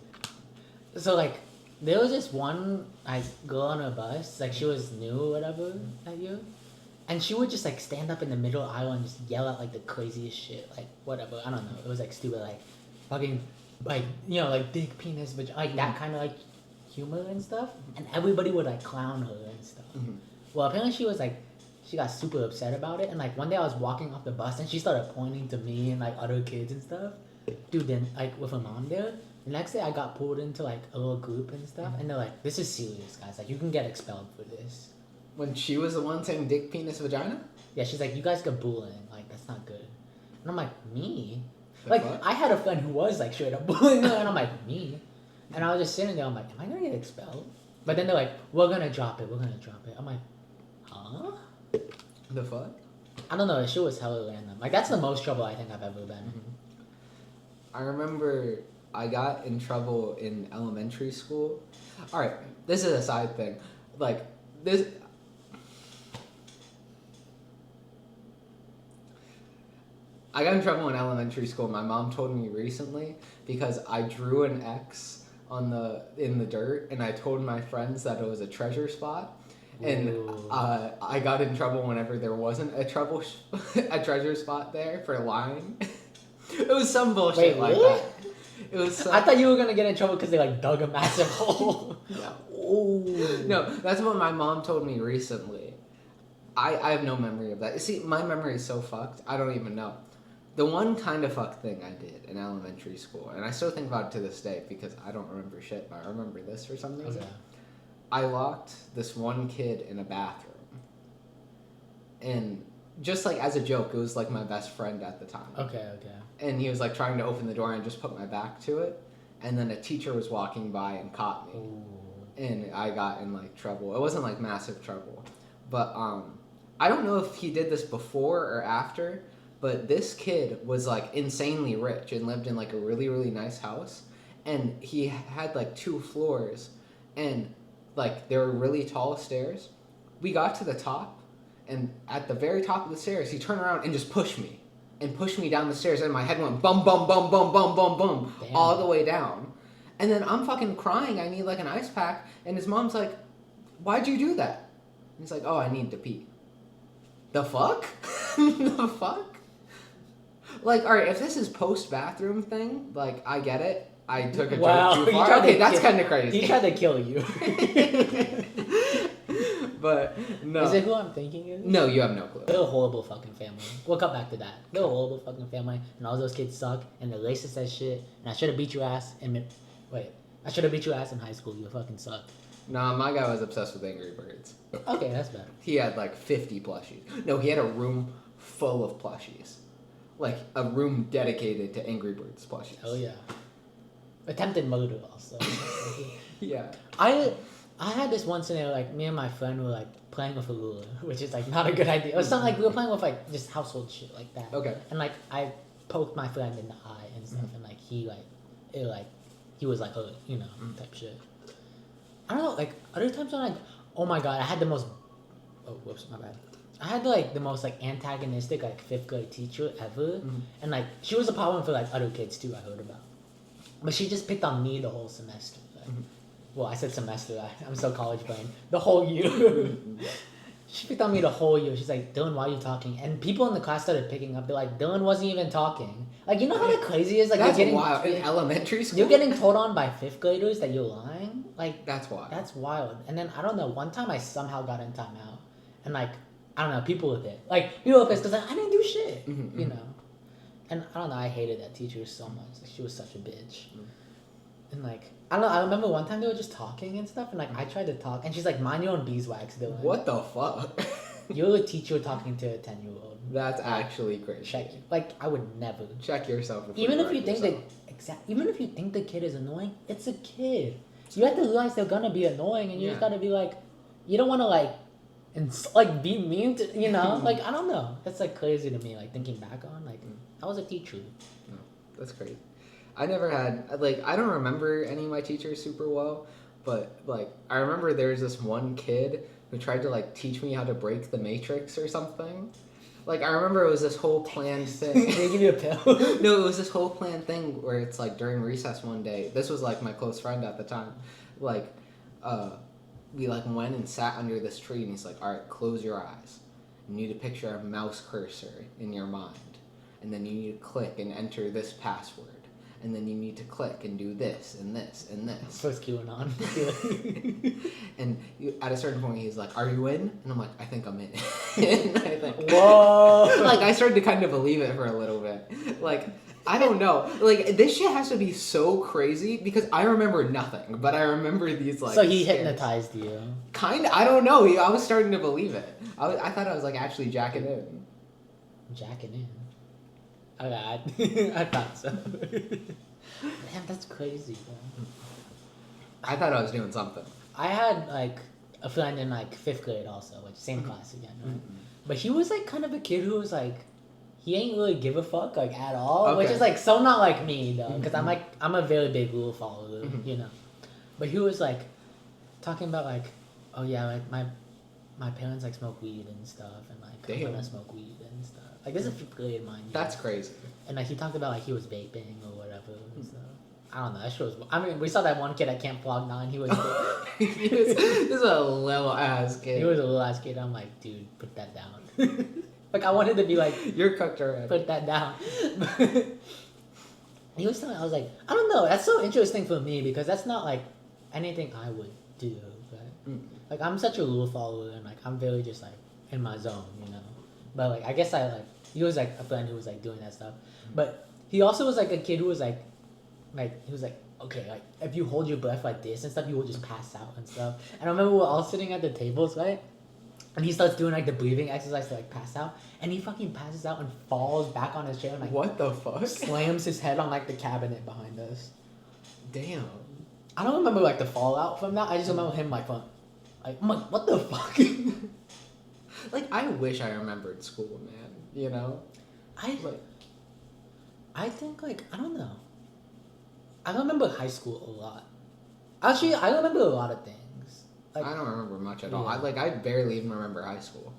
So like, there was this one girl on a bus. Like she was new or whatever that year, and she would just like stand up in the middle aisle and just yell out like the craziest shit. Like whatever, I don't know. It was like stupid, like fucking, like you know, like big penis, but like that kind of like humor and stuff, and everybody would like clown her and stuff. Mm-hmm. Well, apparently she got super upset about it, and like one day I was walking off the bus and she started pointing to me and like other kids and stuff. Dude, then like with her mom there. The next day I got pulled into like a little group and stuff, and they're like, "This is serious, guys. Like you can get expelled for this." When she was the one saying dick, penis, vagina? Yeah, she's like, "You guys get bullying. Like that's not good." And I'm like, "Me?" The Like fuck? I had a friend who was like straight up bullying her, and I'm like, "Me?" And I was just sitting there. I'm like, "Am I gonna get expelled?" But then they're like, "We're gonna drop it. We're gonna drop it." I'm like, "Huh?" The fuck? I don't know. The shit was hella random. Like that's the most trouble I think I've ever been. Mm-hmm. I remember I got in trouble in elementary school. All right, this is a side thing. Like this. I got in trouble in elementary school. My mom told me recently because I drew an X in the dirt, and I told my friends that it was a treasure spot. And I got in trouble whenever there wasn't a treasure spot there for lying. It was some bullshit Wait, like really? that. It was. Some... I thought you were gonna get in trouble because they like dug a massive hole. No. Ooh. No, that's what my mom told me recently. I have no memory of that. See, my memory is so fucked. I don't even know. The one kind of fucked thing I did in elementary school, and I still think about it to this day because I don't remember shit, but I remember this for some reason. Okay. I locked this one kid in a bathroom. And just like as a joke, it was like my best friend at the time. Okay. And he was like trying to open the door and I just put my back to it. And then a teacher was walking by and caught me. Ooh. And I got in like trouble. It wasn't like massive trouble. But I don't know if he did this before or after, but this kid was like insanely rich and lived in like a really, really nice house. And he had like 2 floors and like there were really tall stairs. We got to the top, and at the very top of the stairs, he turned around and just pushed me down the stairs, and my head went bum bum bum bum bum bum bum. Damn. All the way down. And then I'm fucking crying. I need like an ice pack, and his mom's like, "Why'd you do that?" And he's like, "Oh, I need to pee." The fuck? The fuck? Like, all right, if this is post bathroom thing, like I get it. I took a joke too far. Okay, that's kind of crazy. He tried to kill you. But no. Is it who I'm thinking of? No, you have no clue. They're a horrible fucking family. We'll come back to that. They're a horrible fucking family, and all those kids suck, and they're racist as shit. And I should have beat your ass. I should have beat your ass in high school. You fucking suck. Nah, my guy was obsessed with Angry Birds. Okay, that's better. He had like 50 plushies. No, he had a room full of plushies. Like a room dedicated to Angry Birds plushies. Oh yeah. Attempted murder also. Yeah. I had this one scenario, like me and my friend were like playing with a ruler, which is like not a good idea. It was something like we were playing with like just household shit like that. Okay. And like I poked my friend in the eye and stuff, and like he was like hurt, type shit. I don't know, like other times I'm like, oh my god, I had the most. Oh, whoops, my bad. I had like the most like antagonistic like 5th grade teacher ever, and like she was a problem for like other kids too. I heard about, but she just picked on me the whole semester. Like, well, I said semester. I'm so college brain. The whole year. She picked on me the whole year. She's like, "Dylan, why are you talking?" And people in the class started picking up. They're like, "Dylan wasn't even talking." Like, you know how like crazy it is? Like, that's you're getting wild. In elementary school, you're getting told on by 5th graders that you're lying. Like, that's wild. That's wild. And then I don't know. One time I somehow got in timeout, and like I don't know, people with it. Like people with it because like, I didn't do shit. You know. And I don't know. I hated that teacher so much. Like, she was such a bitch. And like I don't know. I remember one time they were just talking and stuff, and like I tried to talk, and she's like, "Mind your own beeswax, Dylan." What the fuck? You're a teacher talking to a 10-year-old. That's actually crazy. Check. Like I would never. Check yourself. Even if you think even if you think the kid is annoying, it's a kid. You have to realize they're gonna be annoying, and you just gotta be like, you don't want to like be mean to like I don't know. That's like crazy to me. Like thinking back on like I was a teacher. No, that's crazy. I never had like I don't remember any of my teachers super well, but like I remember there was this one kid who tried to like teach me how to break the matrix or something. Like I remember it was this whole planned thing. Did they give you a pill? No, it was this whole planned thing where it's like during recess one day. This was like my close friend at the time. Like, we like went and sat under this tree, and he's like, "All right, close your eyes. You need to picture a mouse cursor in your mind, and then you need to click and enter this password." and then you need to click and do this and this and this. First QAnon. And at a certain point, he's like, "Are you in?" And I'm like, "I think I'm in." And I think, whoa. like, I started to kind of believe it for a little bit. Like, I don't know. Like, this shit has to be so crazy because I remember nothing, but I remember these, like, So he scares. hypnotized you. Kind of. I don't know. I was starting to believe it. I thought I was, like, actually jacking in. Jacking in. I thought so. Damn, that's crazy, bro. I thought I was doing something. I had like a friend in like 5th grade also, which same class again, right? But he was like kind of a kid who was like, he ain't really give a fuck like at all, which is like so not like me though, because I'm a very big rule follower, you know. But he was like talking about like, oh yeah, like my parents like smoke weed and stuff, and like I'm gonna smoke weed and stuff. Like this is 5th grade, mind you. That's crazy. And like he talked about like he was vaping or whatever and stuff. I don't know. That shit was. I mean, we saw that one kid at Camp Flog 9. He was. This is a little ass kid. He was a little ass kid. I'm like, dude, put that down. Like I wanted to be like, you're cooked already. Put that down. He was telling. I was like, I don't know. That's so interesting for me because that's not like anything I would do. Right? Like I'm such a rule follower and like I'm very just like in my zone, you know. But like I guess I like he was like a friend who was like doing that stuff, but he also was like a kid who was like he was like, okay, like if you hold your breath like this and stuff, you will just pass out and stuff. And I remember we were all sitting at the tables, right? And he starts doing like the breathing exercise to like pass out, and he fucking passes out and falls back on his chair and like what the fuck? Slams his head on like the cabinet behind us. Damn. I don't remember like the fallout from that. I just remember him like I'm like, what the fuck? Like I wish I remembered school, man. You know? I think like I don't know. I remember high school a lot. Actually, I remember a lot of things. Like, I don't remember much at all. Yeah. I barely even remember high school.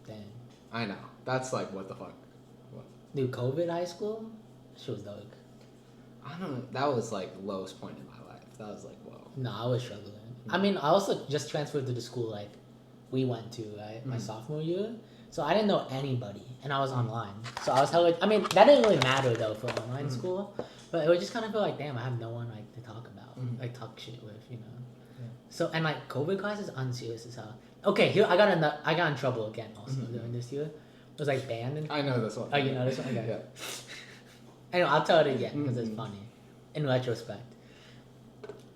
Dang. I know. That's like what the fuck. What? Dude, COVID high school? She was dark. I don't know. That was like lowest point in my life. That was like whoa. No, I was struggling. I mean, I also just transferred to the school like we went to, right? My sophomore year. So I didn't know anybody, and I was online. So I was hella. I mean, that didn't really matter though for online school, but it would just kind of feel like, damn, I have no one like to talk about, like talk shit with, you know. Yeah. So and like COVID class is unserious as hell. Okay, here I got in trouble again also during this year. It was like banned. And I know this one. Oh, you know this one? Okay. Yeah. Anyway, I'll tell it again because it's funny, in retrospect.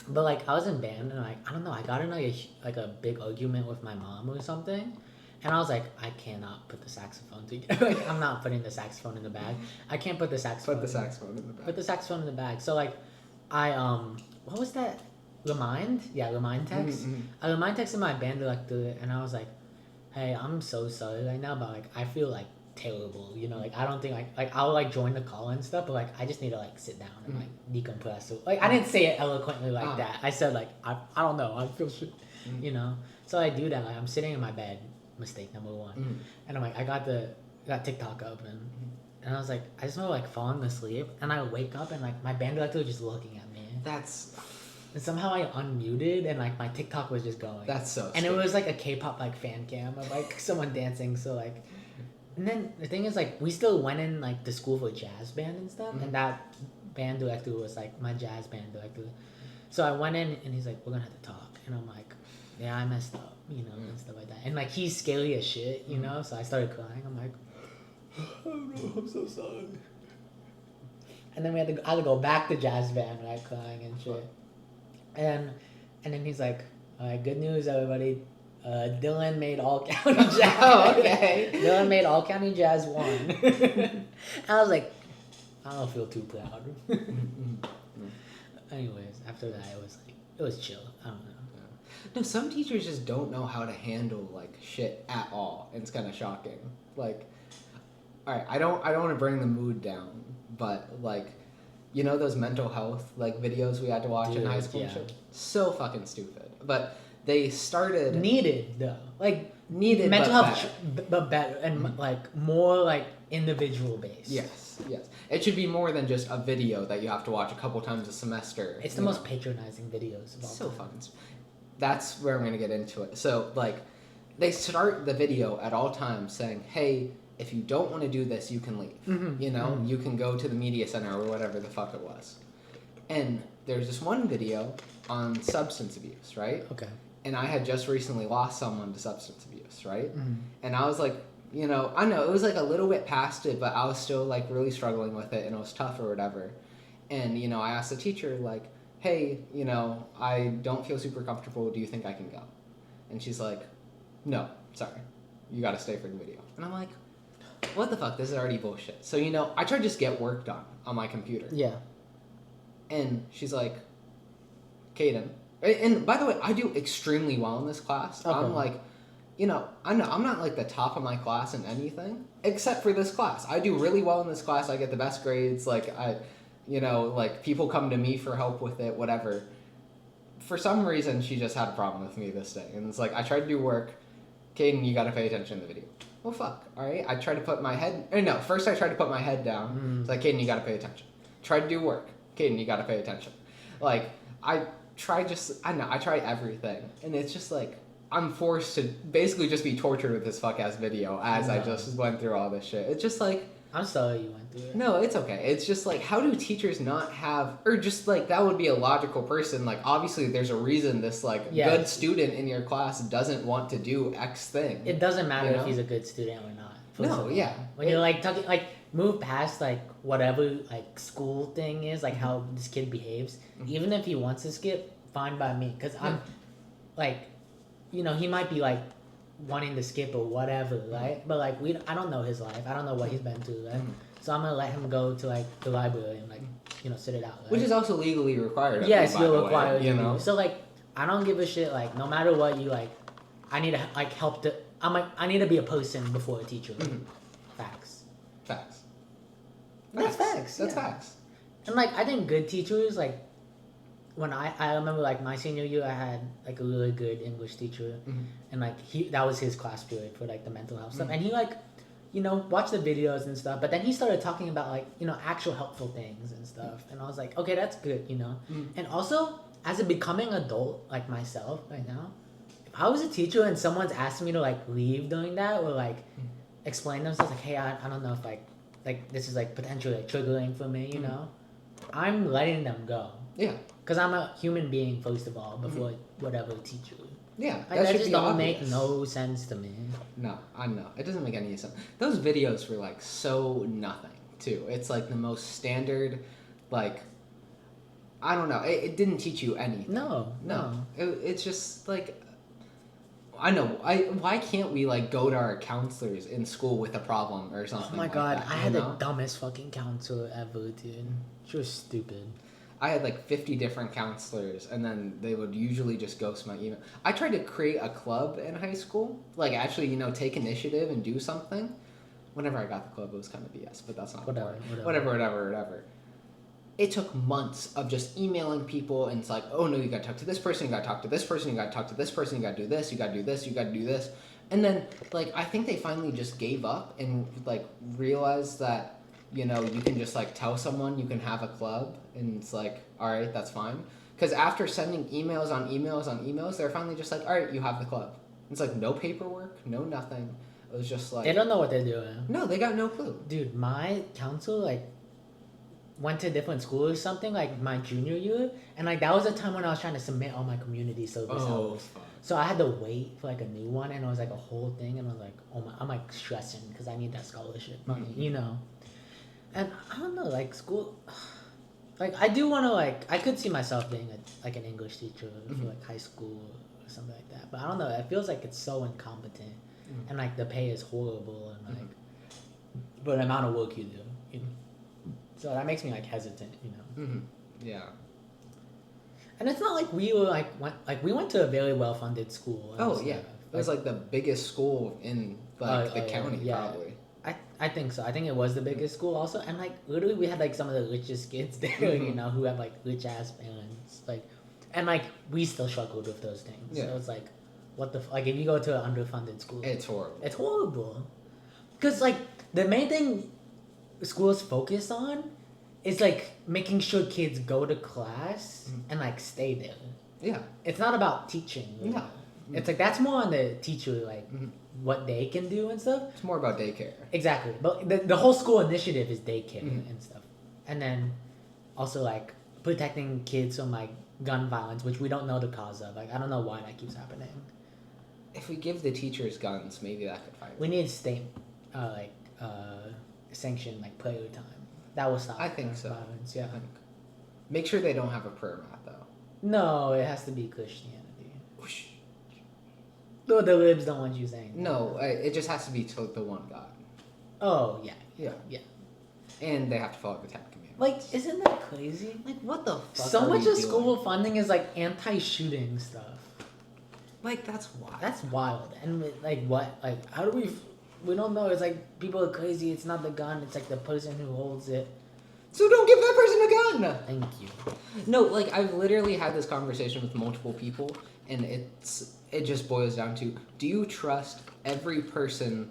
But like I was in band and like I don't know, I got in like a big argument with my mom or something. And I was like, I cannot put the saxophone together. Like, I'm not putting the saxophone in the bag. I can't put the saxophone. Put the saxophone in the bag. Put the saxophone in the bag. So like, I what was that? Remind? Yeah, remind text. I remind texted my band director, and I was like, hey, I'm so sorry right now, but like I feel like terrible. You know, like I don't think like I'll like join the call and stuff, but like I just need to like sit down and like decompress. So, like I didn't say it eloquently like that. I said like I don't know. I feel shit. You know. So I do that. Like I'm sitting in my bed. Mistake number one. And I'm like, I got TikTok open, and I was like, I just remember like falling asleep, and I wake up and like my band director was just looking at me. And somehow I unmuted and like my TikTok was just going. That's so. And it was like a K-pop like fan cam of like someone dancing. So like, and then the thing is like we still went in like the school for jazz band and stuff, and that band director was like my jazz band director. So I went in and he's like, we're gonna have to talk, and I'm like, yeah, I messed up, you know, and stuff like that. And like he's scary as shit, you know. So I started crying. I'm like, I don't know, I'm so sorry. And then I had to go back to jazz band, right, crying and shit. And then he's like, all right, good news, everybody. Dylan made all county jazz. Oh, okay. Dylan made all county jazz 1. And I was like, I don't feel too proud. Anyways, after that, it was chill. I don't know. No, some teachers just don't know how to handle like shit at all. And it's kind of shocking. Like, all right, I don't want to bring the mood down, but like, you know those mental health like videos we had to watch in high school? Yeah. So fucking stupid. But they started needed though, like needed mental but health, better. but better and like more like individual based. Yes. It should be more than just a video that you have to watch a couple times a semester. It's the most patronizing videos of all so time. fucking. That's where I'm gonna get into it. So like, they start the video at all times saying, "Hey, if you don't want to do this, you can leave. You know, you can go to the media center or whatever the fuck it was. And there's this one video on substance abuse, right? Okay. And I had just recently lost someone to substance abuse, right? And I was like, you know, I know it was like a little bit past it, but I was still like really struggling with it, and it was tough or whatever. And, you know, I asked the teacher, like, hey, you know, I don't feel super comfortable. Do you think I can go? And she's like, no, sorry. You got to stay for the video. And I'm like, what the fuck? This is already bullshit. So, you know, I tried to just get work done on my computer. Yeah. And she's like, Caden. And by the way, I do extremely well in this class. Okay. I'm like, you know I'm not like the top of my class in anything except for this class. I do really well in this class. I get the best grades. Like you know, like people come to me for help with it, whatever. For some reason, she just had a problem with me this day. And it's like, I tried to do work. Caden, you got to pay attention to the video. Well, fuck. All right. I tried to put my head, first I tried to put my head down. It's like, Caden, you got to pay attention. Tried to do work. Caden, you got to pay attention. Like, I try everything. And it's just like, I'm forced to basically just be tortured with this fuck-ass video as I just went through all this shit. It's just like... I'm sorry you went through it. No, it's okay. It's just like, how do teachers not have... Or just like, that would be a logical person. Like, obviously there's a reason this, like, good student in your class doesn't want to do X thing. It doesn't matter if he's a good student or not. No, yeah. When you're, like, talking... Like, move past, like, whatever, like, school thing is, like, how this kid behaves. Even if he wants to skip, fine by me. Because I'm, like... You know, he might be, like, wanting to skip or whatever, right? But, like, I don't know his life. I don't know what he's been through, right? So I'm going to let him go to, like, the library and, like, you know, sit it out, right? Which is also legally required. Yes, you're required. You know? So, like, I don't give a shit, like, no matter what you, like, I need to, like, help to... I'm, like, I need to be a person before a teacher. Facts. Facts. That's facts. That's facts. And, like, I think good teachers, like, when I remember, like, my senior year, I had, like, a really good English teacher, and, like, that was his class period for, like, the mental health stuff, and he, like, you know, watched the videos and stuff, but then he started talking about, like, you know, actual helpful things and stuff, and I was like, okay, that's good, you know, and also, as a becoming adult, like, myself right now, if I was a teacher and someone's asking me to, like, leave doing that, or, like, explain themselves, like, hey, I don't know if, like, this is, like, potentially, like, triggering for me, you know, I'm letting them go. Yeah. Because I'm a human being, first of all, before whatever teacher. Yeah, that just don't make no sense to me. No, I know. It doesn't make any sense. Those videos were, like, so nothing, too. It's, like, the most standard, like, I don't know. It didn't teach you anything. No. It's just, like, I know. Why can't we, like, go to our counselors in school with a problem or something? Oh my like god, that, I had the dumbest fucking counselor ever, dude. She was stupid. I had like 50 different counselors, and then they would usually just ghost my email. I tried to create a club in high school, like actually, you know, take initiative and do something. Whenever I got the club, it was kind of BS, but that's not whatever. It took months of just emailing people, and it's like, oh no, you gotta talk to this person, you gotta talk to this person, you gotta talk to this person, you gotta do this, you gotta do this, you gotta do this. And then, like, I think they finally just gave up and, like, realized that, you know, you can just, like, tell someone you can have a club, and it's like, all right, that's fine. Because after sending emails on emails, they're finally just like, all right, you have the club. It's like, no paperwork, no nothing. It was just like... They don't know what they're doing. No, they got no clue. Dude, my counselor, like, went to a different school or something, like, my junior year, and, like, that was the time when I was trying to submit all my community service hours. So I had to wait for, like, a new one, and it was, like, a whole thing, and I was like, oh my... I'm, like, stressing, because I need that scholarship money, you know? And I don't know, like, school... Like, I do want to, like... I could see myself being, like, an English teacher for, like, high school or something like that. But I don't know. It feels like it's so incompetent. And, like, the pay is horrible. And, like... But the amount of work you do, you know? So that makes me, like, hesitant, you know? Yeah. And it's not like we were, we went to a very well-funded school. Oh, yeah. It was, like, the biggest school in, like, the county, yeah. probably. I think so. I think it was the biggest school also. And, like, literally we had, like, some of the richest kids there, you know, who have, like, rich-ass parents. Like, and, like, we still struggled with those things. Yeah. So it's like, what the... Like, if you go to an underfunded school... It's horrible. It's horrible. Because, like, the main thing schools focus on is, like, making sure kids go to class and, like, stay there. Yeah. It's not about teaching. Really. It's like that's more on the teacher, like what they can do and stuff. It's more about daycare. Exactly, but the whole school initiative is daycare and stuff, and then also like protecting kids from like gun violence, which we don't know the cause of. Like I don't know why that keeps happening. If we give the teachers guns, maybe that could fight. We need state sanctioned like prayer time. That will stop. I think so. Violence. Yeah. Make sure they don't have a prayer mat though. No, it has to be Christianity. The libs don't want you saying. No, it just has to be to the one God. Oh yeah. Yeah. And they have to follow the Ten Commandments. Like, isn't that crazy? Like, what the fuck? So much of doing? school funding is like anti-shooting stuff. Like, that's wild. That's wild. And like, what? Like, how do we? We don't know. It's like people are crazy. It's not the gun. It's like the person who holds it. So don't give that person a gun. Thank you. No, like I've literally had this conversation with multiple people, and it just boils down to: do you trust every person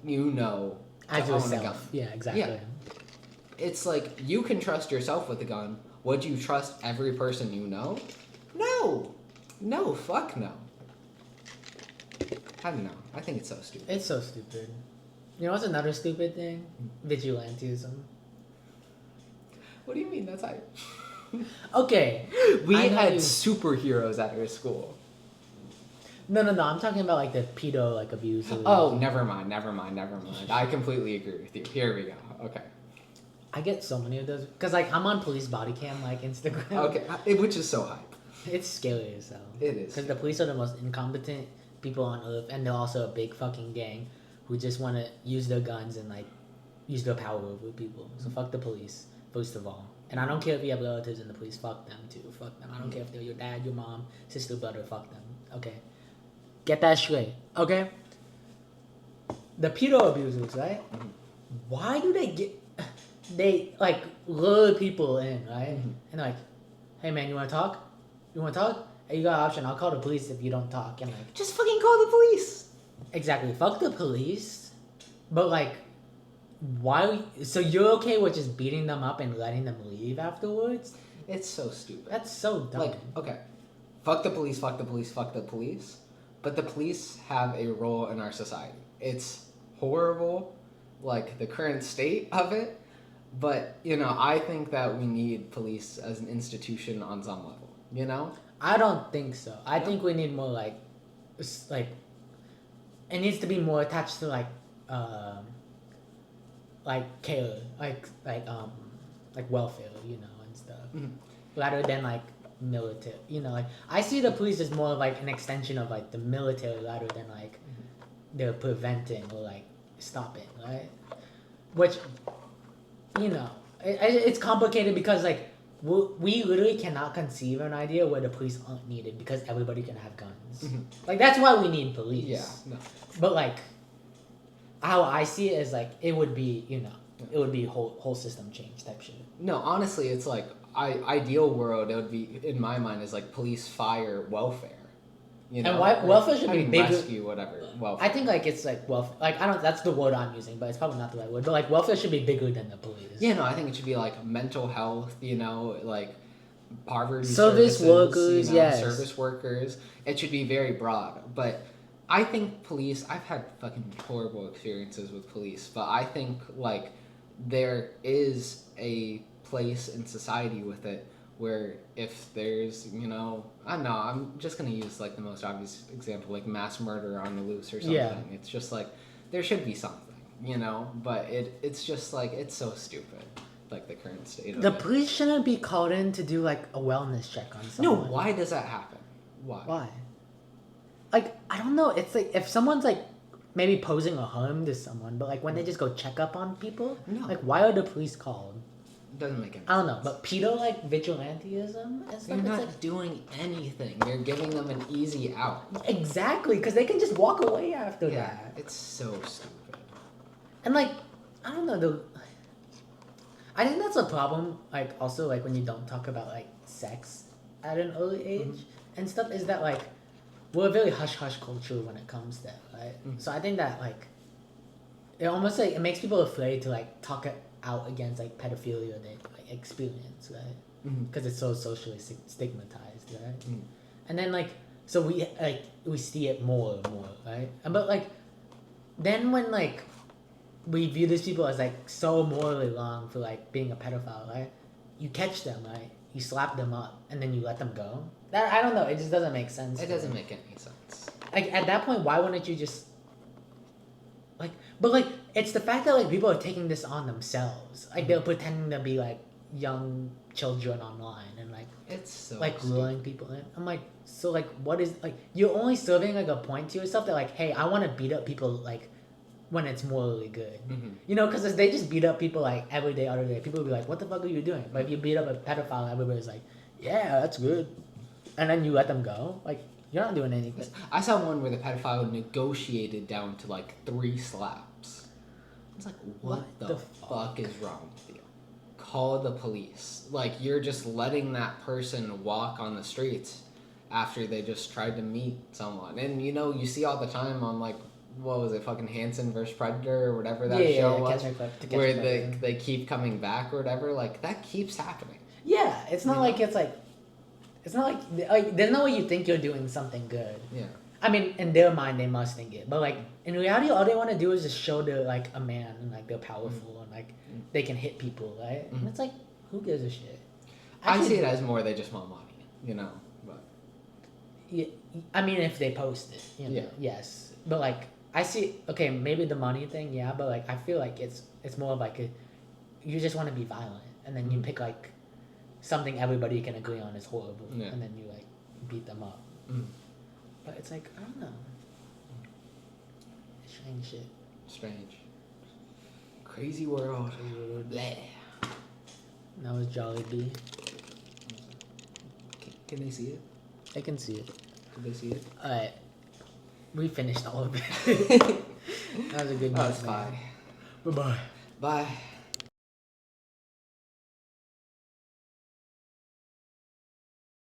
you know to As own a gun? yourself. Yeah, exactly. Yeah. It's like you can trust yourself with a gun. Would you trust every person you know? No, fuck no. I don't know. I think it's so stupid. It's so stupid. You know what's another stupid thing? Vigilantism. What do you mean? That's hype. Okay. We I know had you- superheroes at our school. No. I'm talking about like the pedo like abuse. Oh, never mind. I completely agree with you. Here we go. Okay. I get so many of those because like I'm on police body cam like Instagram. Okay. Which is so hype. It's scary as hell. It is. Because the police are the most incompetent people on earth, and they're also a big fucking gang who just want to use their guns and like use their power over people. So fuck the police, first of all. And I don't care if you have relatives in the police. Fuck them too. Fuck them. I don't care if they're your dad, your mom, sister, brother. Fuck them. Okay. Get that straight. Okay. The pedo abusers, right? Why do they get? They like lure people in, right? And they're like, "Hey man, you want to talk? You want to talk? Hey, you got an option. I'll call the police if you don't talk." And like, Just fucking call the police. exactly. Fuck the police. But like, why? So you're okay with just beating them up and letting them leave afterwards? It's so stupid. That's so dumb. Like, okay, fuck the police. But the police have a role in our society. It's horrible, like the current state of it. But, you know, I think that we need police as an institution on some level, you know? I don't think so. I No? think we need more like it needs to be more attached to care, like welfare, you know, and stuff, rather than like military. You know, like I see the police as more like an extension of like the military rather than like they're preventing or like stopping, right? Which, you know, it's complicated because like we literally cannot conceive an idea where the police aren't needed because everybody can have guns. Like that's why we need police. Yeah, no. But like, how I see it is like it would be, you know, it would be whole system change type shit. No, honestly, it's like, ideal world, it would be, in my mind, is like police, fire, welfare. You know? And welfare should be bigger. Rescue, whatever. Welfare. I think like it's like welfare. Like I don't. That's the word I'm using, but it's probably not the right word. But like welfare should be bigger than the police. Yeah, no, I think it should be like mental health, you know, like poverty Service services, workers, you know, yes. service workers. It should be very broad. But I think police, I've had fucking horrible experiences with police, but I think like there is a place in society with it where if there's, you know, I don't know, I'm just going to use like the most obvious example, like mass murder on the loose or something. Yeah. It's just like, there should be something, you know, but it's just like, it's so stupid, like the current state of The it. police shouldn't be called in to do like a wellness check on No, someone. why does that happen? Why? Like I don't know. It's like if someone's like maybe posing a harm to someone, but like when they just go check up on people, No. like why are the police called? Doesn't make any I don't know, sense. but pedo like vigilantism and You're stuff. not It's like doing anything. You're giving them an easy out. exactly because they can just walk away after Yeah, that. it's so stupid. And like I don't know, I think that's a problem. Like also like when you don't talk about like sex at an early age and stuff is that like we're a very hush hush culture when it comes to that, right? So I think that like it almost like it makes people afraid to like talk it out against like pedophilia they like experience, right? Because it's so socially stigmatized, right? And then like So we see it more and more, right? But like, then when like we view these people as like so morally wrong for like being a pedophile, right? You catch them, right? You slap them up, and then you let them go. That I don't know. It just doesn't make sense. It doesn't make any sense. Like at that point, why wouldn't you just like? But like, it's the fact that like people are taking this on themselves. Like they're pretending to be like young children online and like It's so like stupid. luring people in. I'm like, so like, what is like? You're only serving like a point to yourself that like, hey, I want to beat up people like when it's morally good. You know, because if they just beat up people like every day, other day, people will be like, what the fuck are you doing? But if you beat up a pedophile, everybody's like, yeah, that's good. And then you let them go. Like, you're not doing anything. I saw one where the pedophile negotiated down to like 3 slaps. I was like, what the fuck is wrong with you? Call the police. Like, you're just letting that person walk on the streets after they just tried to meet someone. And you know, you see all the time on like, what was it, fucking Hanson vs. Predator or whatever that show was, where they keep coming back or whatever. Like, that keeps happening. Yeah, it's not like it's like, it's not like there's no way you think you're doing something good. Yeah. I mean, in their mind, they must think it, but like in reality, all they want to do is just show they're like a man and like they're powerful and like they can hit people, right? And it's like, who gives a shit? I see it as more they just want money, you know. But yeah, I mean, if they post it, you know, yes, but like I see, okay, maybe the money thing, yeah, but like I feel like it's more of like you just want to be violent, and then you pick like something everybody can agree on is horrible, and then you like beat them up. But it's like, I don't know. Strange shit. Strange. Crazy world. Bleh. That was Jollibee. Can they see it? I can see it. Can they see it? Alright. We finished all of it. That was a good That was night, man. fine. Bye-bye. Bye.